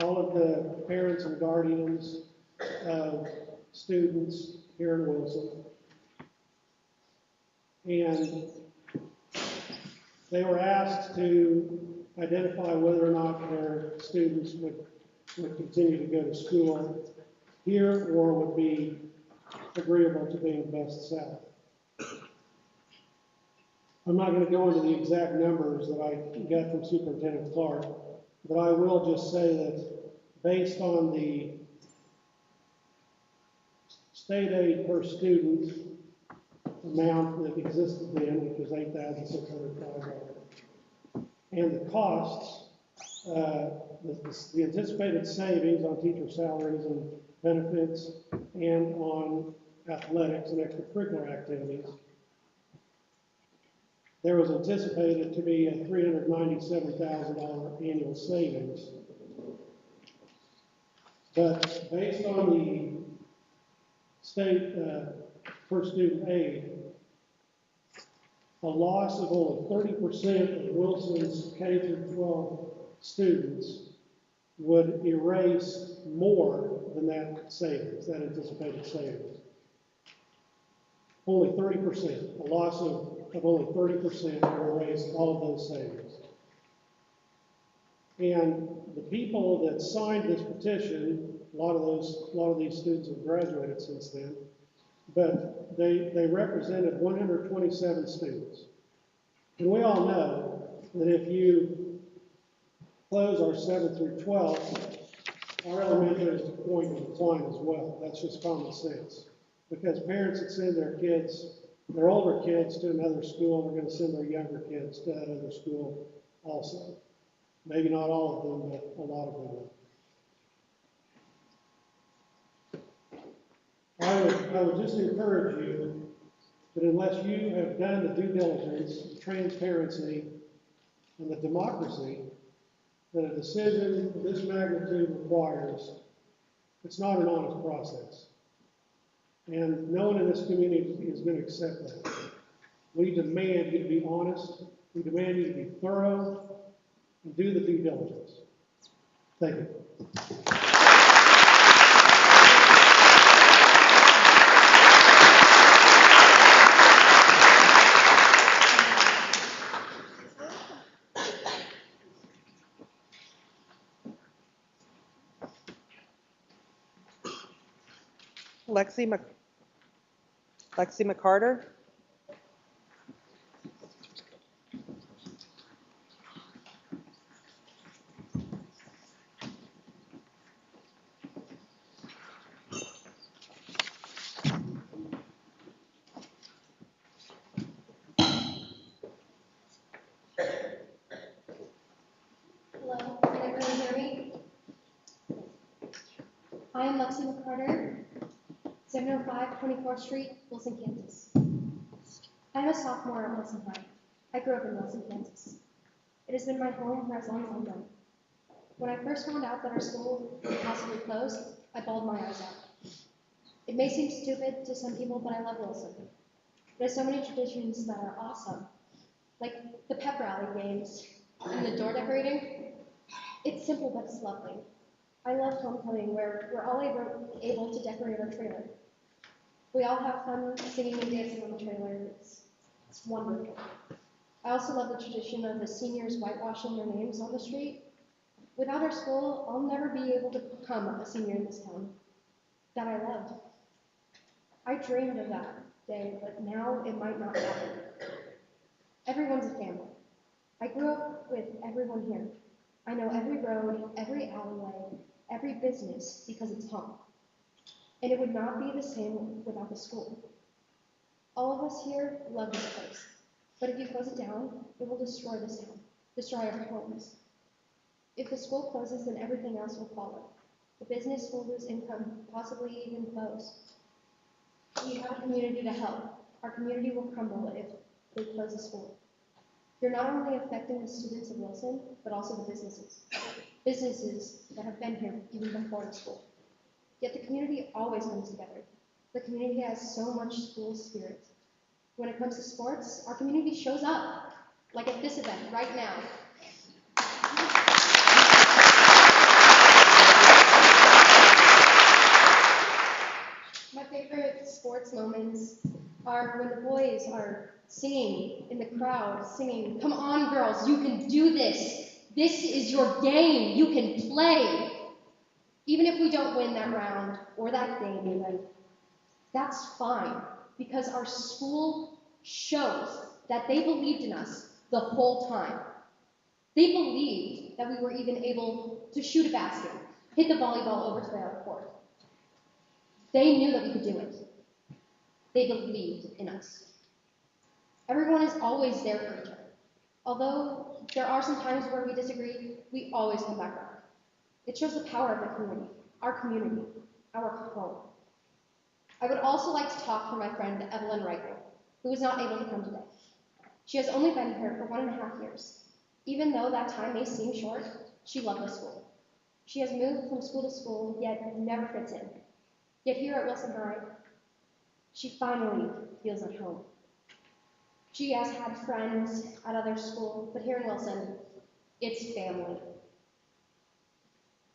all of the parents and guardians of students here in Wilson. And they were asked to identify whether or not their students would continue to go to school here or would be agreeable to being best south. I'm not going to go into the exact numbers that I got from Superintendent Clark, but I will just say that based on the state aid per student amount that existed then, which was $8,605, and the costs, the anticipated savings on teacher salaries and benefits and on athletics and extracurricular activities, there was anticipated to be a $397,000 annual savings. But based on the state per student aid, a loss of only 30% of Wilson's K-12 students would erase more than that savings, that anticipated savings. Only 30%, a loss of only 30% would erase all of those savings. And the people that signed this petition, a lot of these students have graduated since then, but they represented 127 students. And we all know that if you close our 7th through 12th, our elementary is going to decline as well. That's just common sense. Because parents that send their kids, their older kids to another school, are going to send their younger kids to that other school also. Maybe not all of them, but a lot of them will. I would just encourage you that unless you have done the due diligence, the transparency, and the democracy that a decision of this magnitude requires, it's not an honest process. And no one in this community is going to accept that. We demand you to be honest. We demand you to be thorough and do the due diligence. Thank you. Lexi McCarter. I am Lexi McCarter, 705 24th Street, Wilson, Kansas. I am a sophomore at Wilson High. I grew up in Wilson, Kansas. It has been my home for as long as I've known. When I first found out that our school would possibly close, I bawled my eyes out. It may seem stupid to some people, but I love Wilson. There's so many traditions that are awesome, like the pep rally games and the door decorating. It's simple, but it's lovely. I love homecoming, where we're all able to decorate our trailer. We all have fun singing and dancing on the trailer. It's wonderful. I also love the tradition of the seniors whitewashing their names on the street. Without our school, I'll never be able to become a senior in this town that I loved. I dreamed of that day, but now it might not happen. Everyone's a family. I grew up with everyone here. I know every road, every alleyway, every business because it's home. And it would not be the same without the school. All of us here love this place, but if you close it down, it will destroy this town, destroy our homes. If the school closes, then everything else will follow. The business will lose income, possibly even close. We have a community to help. Our community will crumble if they close the school. You're not only affecting the students of Wilson, but also the businesses. Businesses that have been here even before the school. Yet the community always comes together. The community has so much school spirit. When it comes to sports, our community shows up, like at this event right now. My favorite sports moments are when the boys are singing in the crowd, singing, "Come on, girls, you can do this. This is your game. You can play." Even if we don't win that round or that game even, that's fine, because our school shows that they believed in us the whole time. They believed that we were even able to shoot a basket, hit the volleyball over to the other court. They knew that we could do it. They believed in us. Everyone is always there for each other. Although there are some times where we disagree, we always come back around. It shows the power of the community, our home. I would also like to talk for my friend Evelyn Reichel, who was not able to come today. She has only been here for 1.5 years. Even though that time may seem short, she loved the school. She has moved from school to school, yet never fits in. Yet here at Wilson High, she finally feels at home. She has had friends at other schools, but here in Wilson, it's family.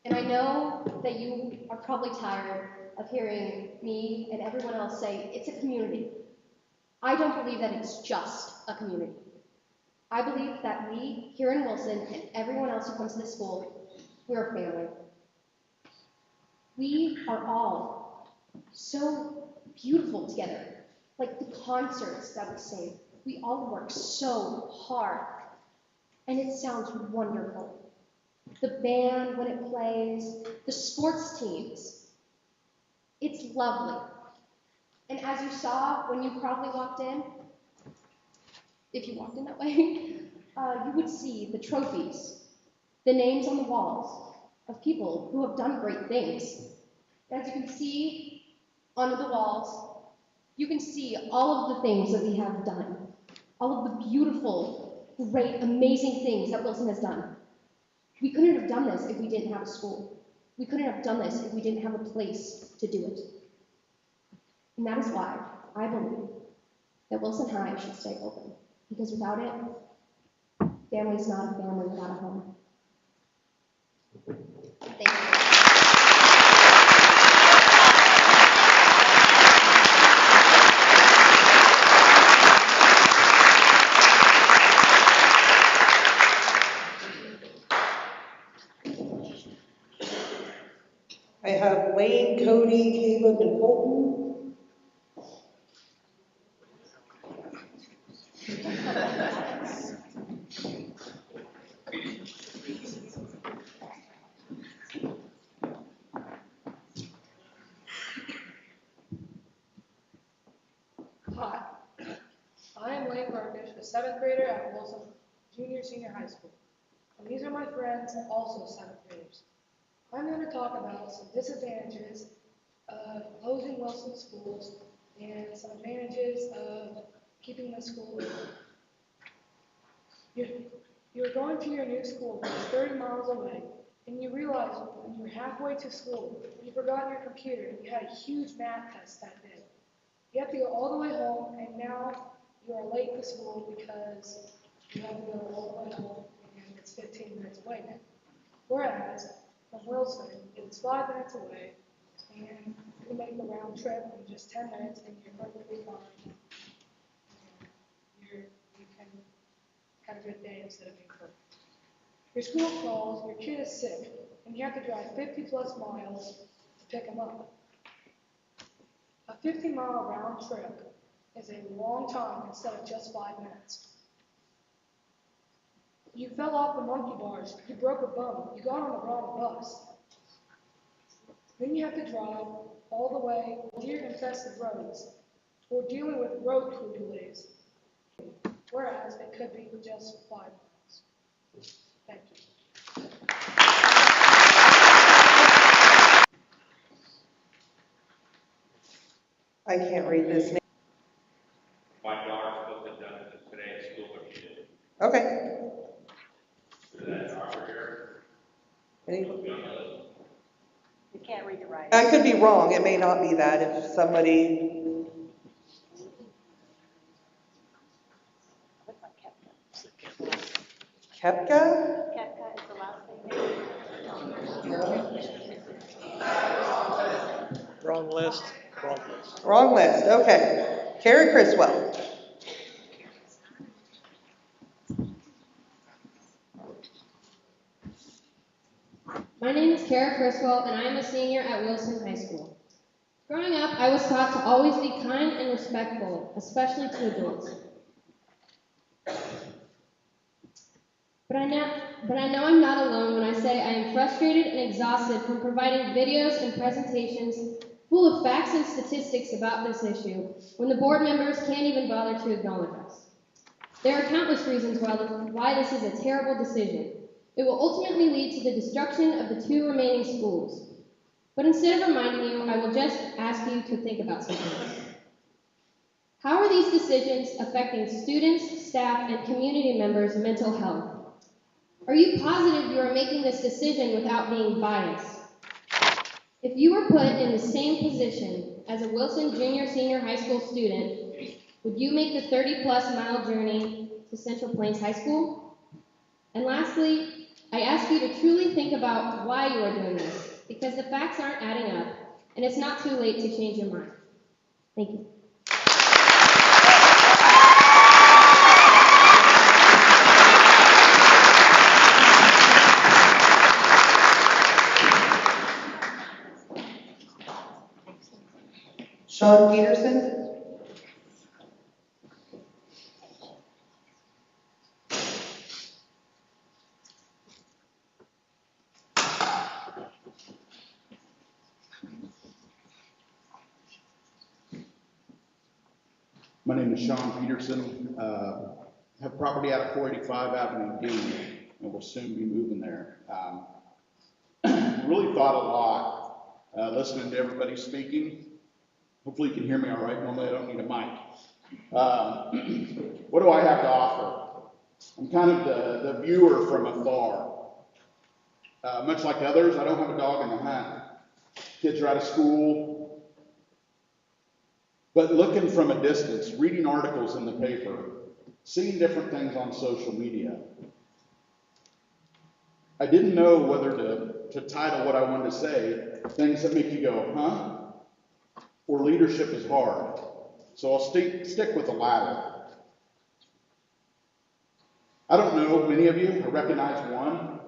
And I know that you are probably tired of hearing me and everyone else say it's a community. I don't believe that it's just a community. I believe that we here in Wilson and everyone else who comes to this school, we're a family. We are all so beautiful together, like the concerts that we sing. We all work so hard, and it sounds wonderful. The band, when it plays, the sports teams, it's lovely. And as you saw when you probably walked in, if you walked in that way, you would see the trophies, the names on the walls of people who have done great things. As you can see on the walls, you can see all of the things that we have done, all of the beautiful, great, amazing things that Wilson has done. We couldn't have done this if we didn't have a school. We couldn't have done this if we didn't have a place to do it. And that is why I believe that Wilson High should stay open, because without it, family's not a family without a home. Thank you. I have Lane, Cody, Caleb, and Colton. Hi, I am Lane Francis, a 7th grader at Wilson Senior High School. And these are my friends, also 7th graders. I'm going to talk about some disadvantages of closing Wilson schools and some advantages of keeping the school open. You're going to your new school, which is 30 miles away, and you realize when you're halfway to school, you forgot your computer and you had a huge math test that day. You have to go all the way home, and now you are late to school because you have to go all the way home, and it's 15 minutes away now. Whereas from Wilson, it's 5 minutes away, and you can make the round trip in just 10 minutes, and you're perfectly fine. You can have a good day instead of being perfect. Your school calls, your kid is sick, and you have to drive 50 plus miles to pick him up. A 50-mile round trip is a long time instead of just 5 minutes. You fell off the monkey bars, you broke a bone, you got on the wrong bus. Then you have to drive all the way deer-infested roads, or dealing with road crew delays, whereas it could be just 5 miles. Thank you. I can't read this name. My daughter's supposed to have done it today at school, but she didn't. Okay. Is that offer here? Any- You can't read it right. I could be wrong. It may not be that if somebody. Looks like Kepka. Kepka? Kepka is the last name. Wrong list. Wrong list. Okay. Carrie Criswell. My name is Kara Criswell, and I am a senior at Wilson High School. Growing up, I was taught to always be kind and respectful, especially to adults. But I know I'm not alone when I say I am frustrated and exhausted from providing videos and presentations full of facts and statistics about this issue when the board members can't even bother to acknowledge us. There are countless reasons why this is a terrible decision. It will ultimately lead to the destruction of the 2 remaining schools. But instead of reminding you, I will just ask you to think about something. How are these decisions affecting students, staff, and community members' mental health? Are you positive you are making this decision without being biased? If you were put in the same position as a Wilson Senior High School student, would you make the 30-plus mile journey to Central Plains High School? And lastly, I ask you to truly think about why you are doing this, because the facts aren't adding up, and it's not too late to change your mind. Thank you. Sean Peterson. My name is Sean Peterson. Have property out of 485 Avenue D, and will soon be moving there. Really thought a lot listening to everybody speaking. Hopefully you can hear me all right. Normally I don't need a mic. What do I have to offer? I'm kind of the viewer from afar. Much like others, I don't have a dog in the hunt. Kids are out of school. But looking from a distance, reading articles in the paper, seeing different things on social media, I didn't know whether to title what I wanted to say, things that make you go, huh? Or leadership is hard. So I'll stick with the latter. I don't know many of you. I recognize one.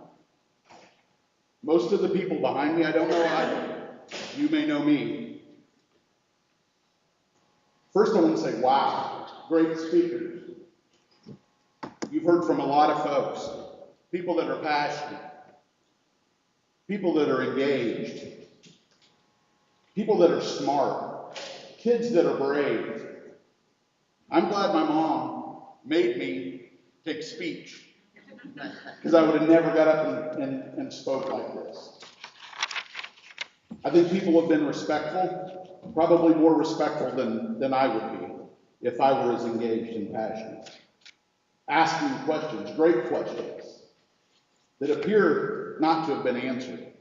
Most of the people behind me, I don't know either. You may know me. First, I want to say, wow, great speakers. You've heard from a lot of folks, people that are passionate, people that are engaged, people that are smart, kids that are brave. I'm glad my mom made me take speech, because I would have never got up and spoke like this. I think people have been respectful, probably more respectful than I would be if I were as engaged and passionate. Asking questions, great questions, that appear not to have been answered.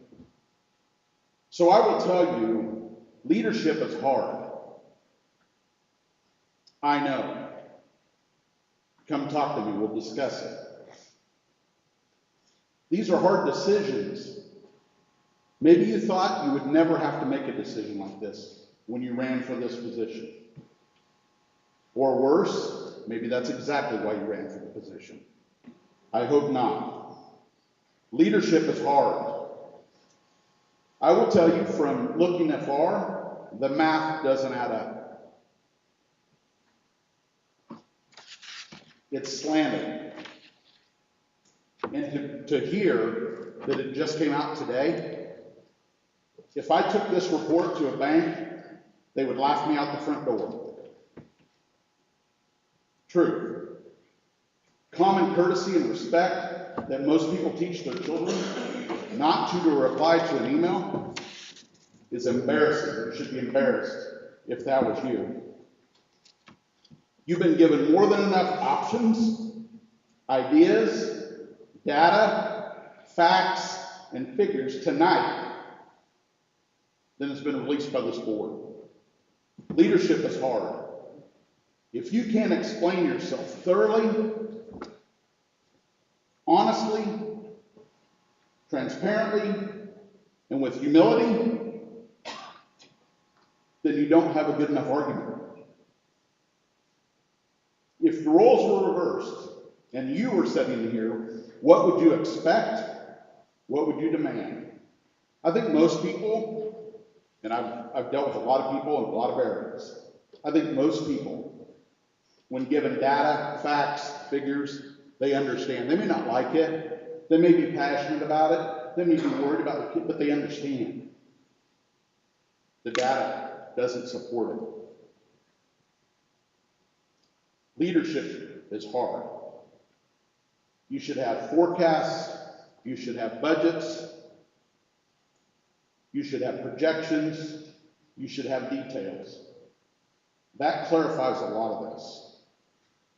So I will tell you, leadership is hard. I know. Come talk to me, we'll discuss it. These are hard decisions. Maybe you thought you would never have to make a decision like this when you ran for this position. Or worse, maybe that's exactly why you ran for the position. I hope not. Leadership is hard. I will tell you from looking afar, the math doesn't add up. It's slanted. And to hear that it just came out today, if I took this report to a bank, they would laugh me out the front door. True. Common courtesy and respect that most people teach their children not to reply to an email is embarrassing. You should be embarrassed if that was you. You've been given more than enough options, ideas, data, facts, and figures tonight than has been released by this board. Leadership is hard. If you can't explain yourself thoroughly, honestly, transparently, and with humility, then you don't have a good enough argument. If the roles were reversed and you were sitting here, what would you expect? What would you demand? I think most people, and I've dealt with a lot of people in a lot of areas, I think most people, when given data, facts, figures, they understand. They may not like it. They may be passionate about it. They may be worried about the kid, but they understand. The data doesn't support it. Leadership is hard. You should have forecasts. You should have budgets. You should have projections. You should have details. That clarifies a lot of this.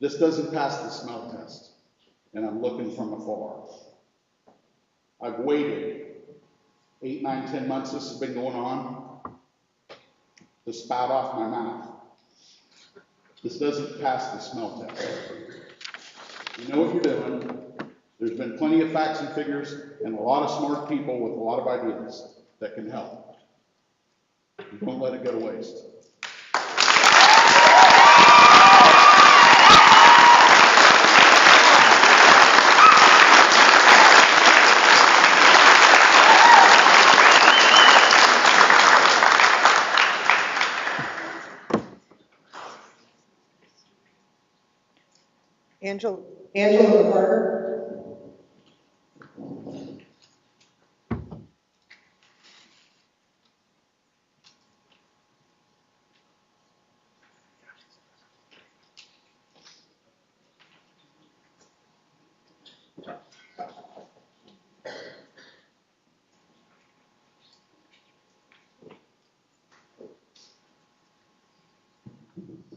This doesn't pass the smell test, and I'm looking from afar. I've waited 8, 9, 10 months this has been going on to spout off my mouth. This doesn't pass the smell test. You know what you're doing. There's been plenty of facts and figures and a lot of smart people with a lot of ideas that can help. Don't let it go to waste. Angela McCarter.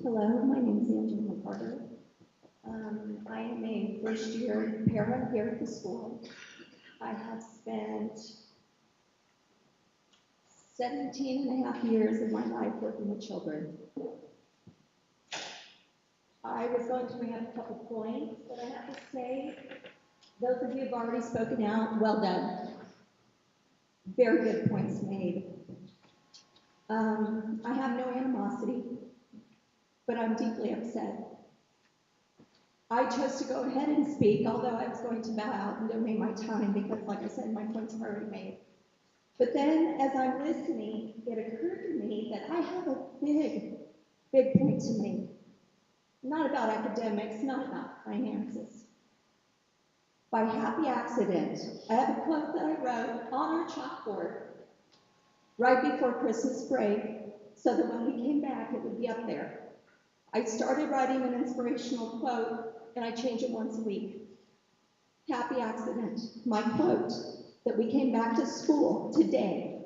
Hello, my name is Angela McCarter. I am a first-year parent here at the school. I have spent 17 and a half years of my life working with children. I was going to bring up a couple points that I have to say. Those of you who have already spoken out, well done. Very good points made. I have no animosity, but I'm deeply upset. I chose to go ahead and speak, although I was going to bow out and donate my time because, like I said, my points are already made. But then, as I'm listening, it occurred to me that I have a big point to make. Not about academics, not about finances. By happy accident, I have a quote that I wrote on our chalkboard right before Christmas break, so that when we came back, it would be up there. I started writing an inspirational quote, and I change it once a week. Happy accident, my quote, that we came back to school today.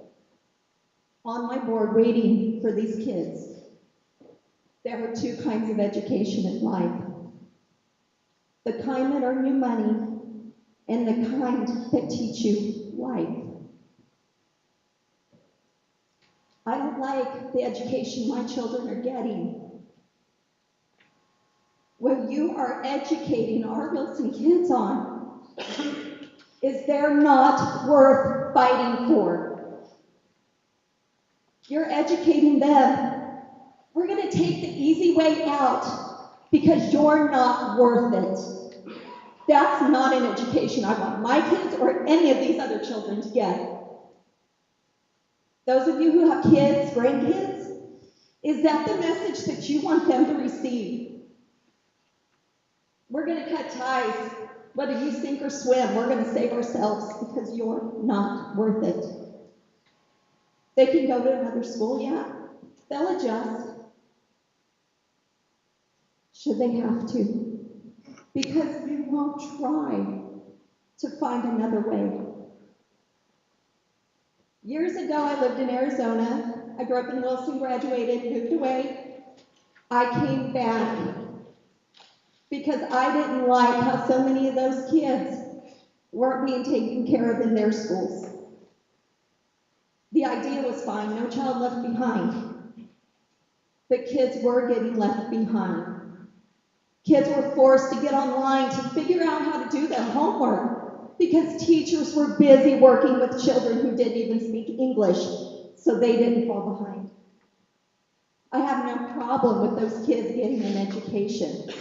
on my board waiting for these kids. There are two kinds of education in life. The kind that earn you money and the kind that teach you life. I don't like the education my children are getting. What you are educating our Wilson kids on is they're not worth fighting for. You're educating them. We're going to take the easy way out because you're not worth it. That's not an education I want my kids or any of these other children to get. Those of you who have kids, grandkids, is that the message that you want them to receive? We're going to cut ties. Whether you sink or swim, we're going to save ourselves because you're not worth it. They can go to another school, yeah. They'll adjust. Should they have to? Because they won't try to find another way. Years ago, I lived in Arizona. I grew up in Wilson, graduated, moved away. I came back because I didn't like how so many of those kids weren't being taken care of in their schools. The idea was fine, no child left behind. But kids were getting left behind. Kids were forced to get online to figure out how to do their homework because teachers were busy working with children who didn't even speak English, so they didn't fall behind. I have no problem with those kids getting an education.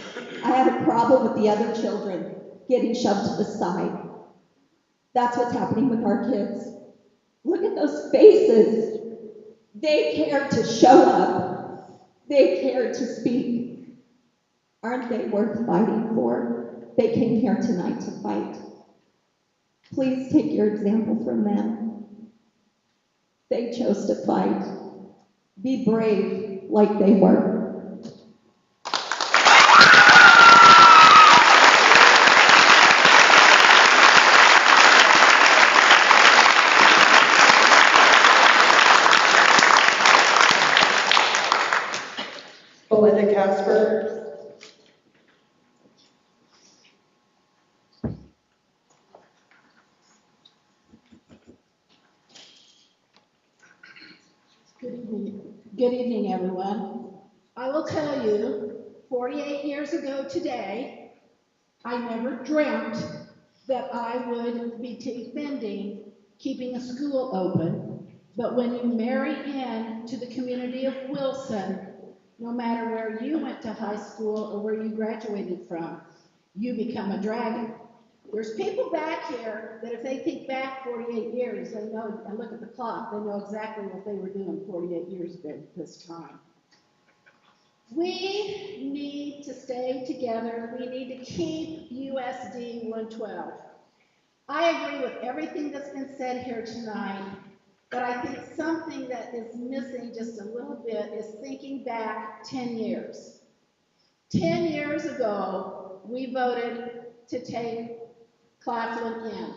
I have a problem with the other children getting shoved to the side. That's what's happening with our kids. Look at those faces. They cared to show up. They cared to speak. Aren't they worth fighting for? They came here tonight to fight. Please take your example from them. They chose to fight. Be brave like they were. Olivia Casper. Good evening, everyone. I will tell you, 48 years ago today, I never dreamt that I would be defending keeping a school open, but when you marry in to the community of Wilson, no matter where you went to high school or where you graduated from, you become a dragon. There's people back here that if they think back 48 years, they know, and look at the clock, they know exactly what they were doing 48 years ago at this time. We need to stay together. We need to keep USD 112. I agree with everything that's been said here tonight, but I think something that is missing just a little bit is thinking back 10 years. 10 years ago, we voted to take Claflin in.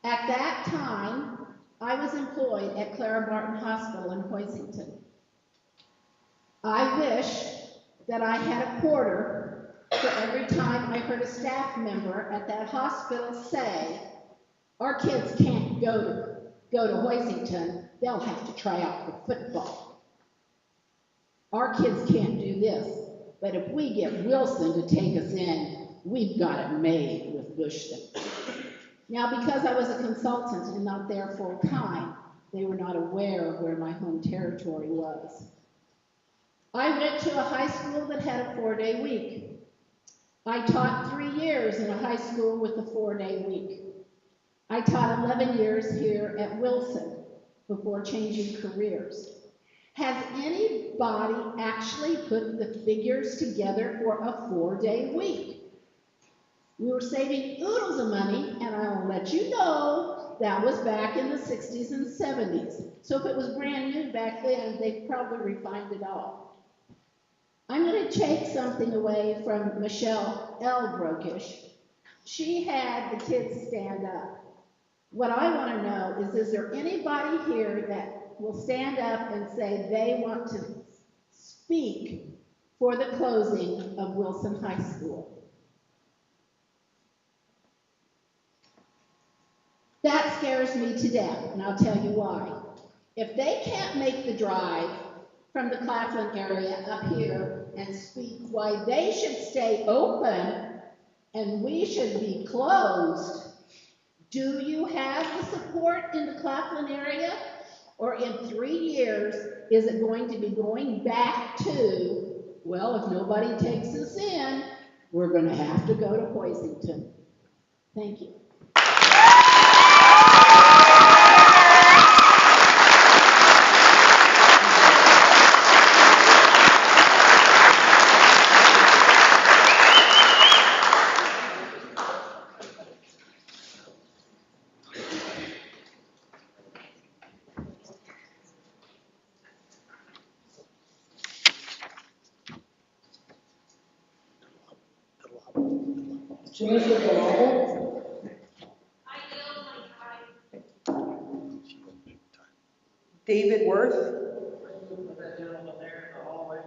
At that time, I was employed at Clara Barton Hospital in Hoisington. I wish that I had a quarter for every time I heard a staff member at that hospital say, our kids can't go to Hoisington, they'll have to try out for football. Our kids can't do this, but if we get Wilson to take us in, we've got it made with Bushton. Now, because I was a consultant and not there full time, they were not aware of where my home territory was. I went to a high school that had a 4-day week. I taught 3 years in a high school with a 4-day week. I taught 11 years here at Wilson before changing careers. Has anybody actually put the figures together for a 4-day week? We were saving oodles of money, and I'll let you know that was back in the 60s and 70s. So if it was brand new back then, they probably refined it all. I'm going to take something away from Michelle L. Brokish. She had the kids stand up. What I want to know is there anybody here that will stand up and say they want to speak for the closing of Wilson High School? That scares me to death, and I'll tell you why. If they can't make the drive from the Claflin area up here and speak why they should stay open and we should be closed, do you have the support in the Claflin area? Or in 3 years, is it going to be going back to, well, if nobody takes us in, we're going to have to go to Hoisington? Thank you. David Worth. That gentleman there in the hallway.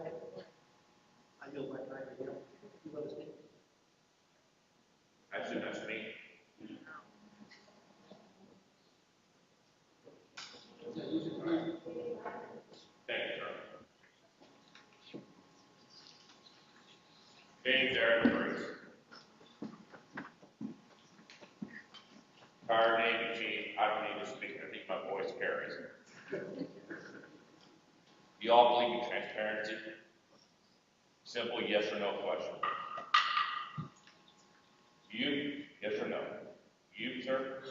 I yield my time to him. You want to speak? I assume that's me. Thank you, sir. James Eric Bruce. Our Navy Chief, I don't need to speak, I think my voice carries. Do you all believe in transparency? Simple yes or no question. You, yes or no? You, sir?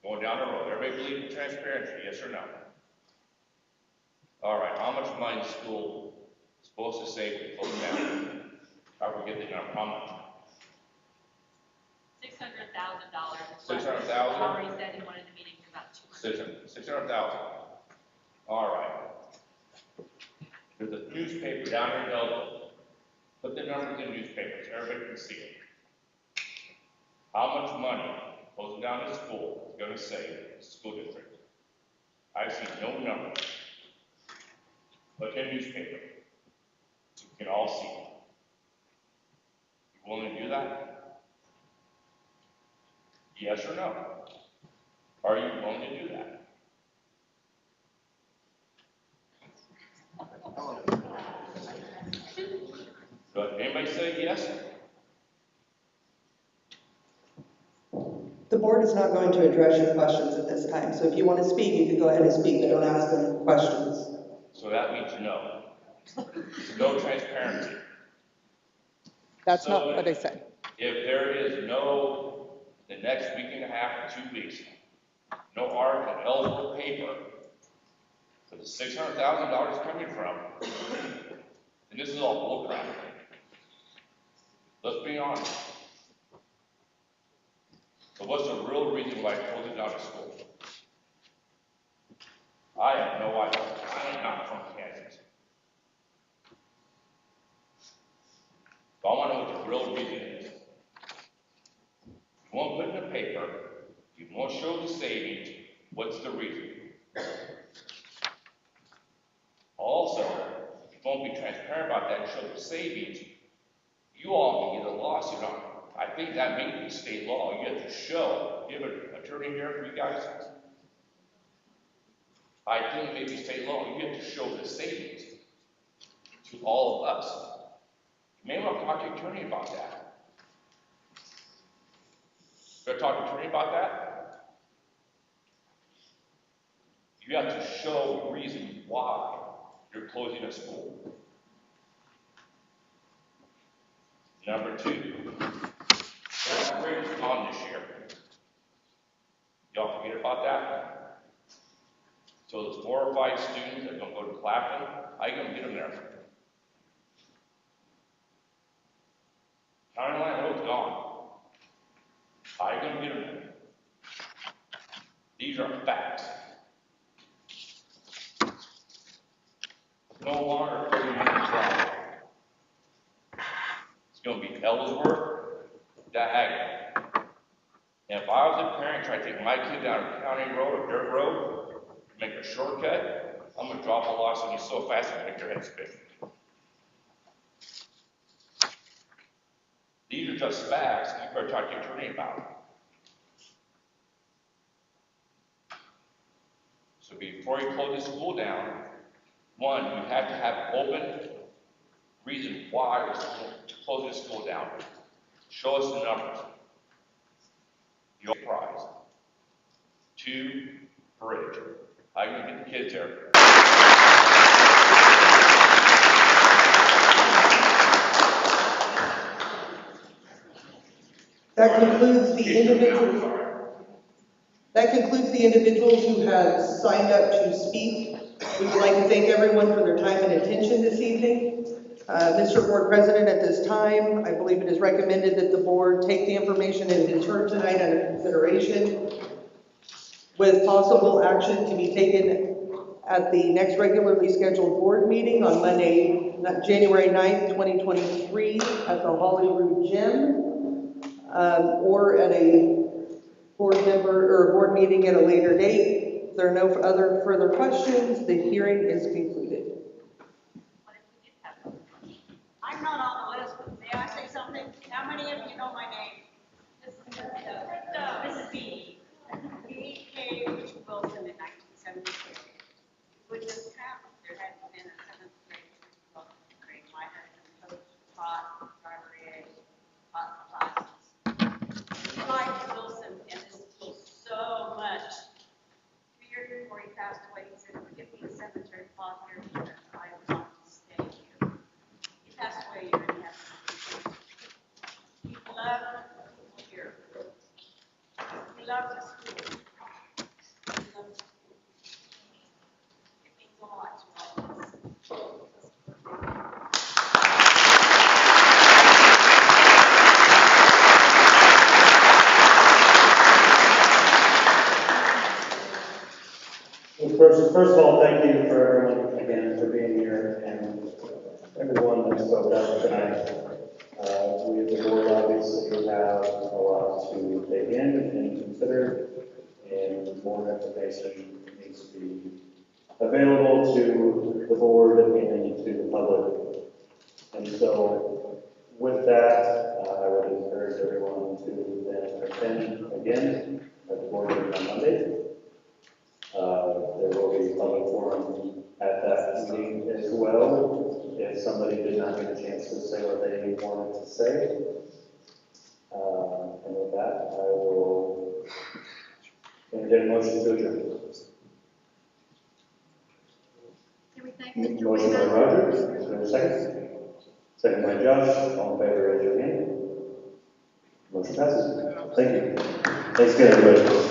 Going down the road, everybody believe in transparency, yes or no? All right, how much money is school supposed to save to close down? I forget the number, how much? $600,000. $600,000? Already said he wanted the meeting for about 600,000. All right. There's a newspaper down here in Elton. Put the numbers in newspapers, everybody can see it. How much money closing down the school is going to save the school district? I see no numbers. Put in newspaper. You can all see it. You willing to do that? Yes or no? Are you willing to do that? Does anybody say yes? The board is not going to address your questions at this time, so if you want to speak, you can go ahead and speak, but don't ask them questions. So that means no. No transparency. That's so not what I said. If there is no, the next week and a half or 2 weeks, no article in eligible paper for the $600,000 coming from, and this is all bullcrap. Let's be honest. So what's the real reason why I closed down the school? I have no idea. I am not from Kansas. So I want to know what the real reason is. You won't put it in the paper. You won't show the savings. What's the reason? Also, if you won't be transparent about that and show the savings, you all can get a lawsuit on it. I think that may be state law. You have to show. Do you have an attorney here for you guys? I think maybe state law. You have to show the savings to all of us. You may want to talk to your attorney about that. Should I talk to your attorney about that? You have to show the reason why you're closing a school. Number 2. That grade is gone this year. Y'all forget about that? So those 4 or 5 students that are going to go to Claflin, how are you going to get them there? County Line Road's gone. How are you going to get them there? These are facts. No longer 30 minutes drive. It's going to be Ellsworth, Dahaga. And if I was a parent trying to take my kid down a county road or dirt road, to make a shortcut, I'm gonna drop a loss on you so fast and make your head spin. These are just facts you better talk to your attorney about. So before you close the school down, one, you have to have open reason why you're closing the school down. Show us the numbers. Your prize. 2, bridge. How are you gonna get the kids there? That concludes the individuals who have signed up to speak. We would like to thank everyone for their time and attention this evening. Mr. Board President, at this time, I believe it is recommended that the board take the information and deter tonight under consideration with possible action to be taken at the next regularly scheduled board meeting on Monday, January 9th, 2023 at the Holyrood Gym, or at a board meeting at a later date. If there are no other further questions, the hearing is concluded. I'm not on the list, but may I say something? How many of you know my name? Mrs. B. B. K. Wilson in 1972. It just happened. There hadn't been a 7th grade, 12th grade. My husband coached, taught, driver ed, taught classes. He liked Wilson and this school so much. 3 years before he passed away, he said, "Forgive me the cemetery plot here because I want to stay here." He passed away a year and a half. He loved people here. He loved the school. He loved the school. It means a lot to all of us. First of all, thank you for everyone again for being here and everyone that spoke up tonight. We as a board obviously have a lot to take in and consider, and more information needs to be available to the board and to the public. And so, with that, I would encourage everyone to then attend again at the board meeting on Monday. There will be a public forum at that meeting as well, if somebody did not get a chance to say what they wanted to say. And with that, I will entertain a motion to adjourn. Can we thank Mr. Motion by Roger, is there a second? Second by Josh, all in favor, raise your hand. Motion passes. Thank you. Thanks again, everybody.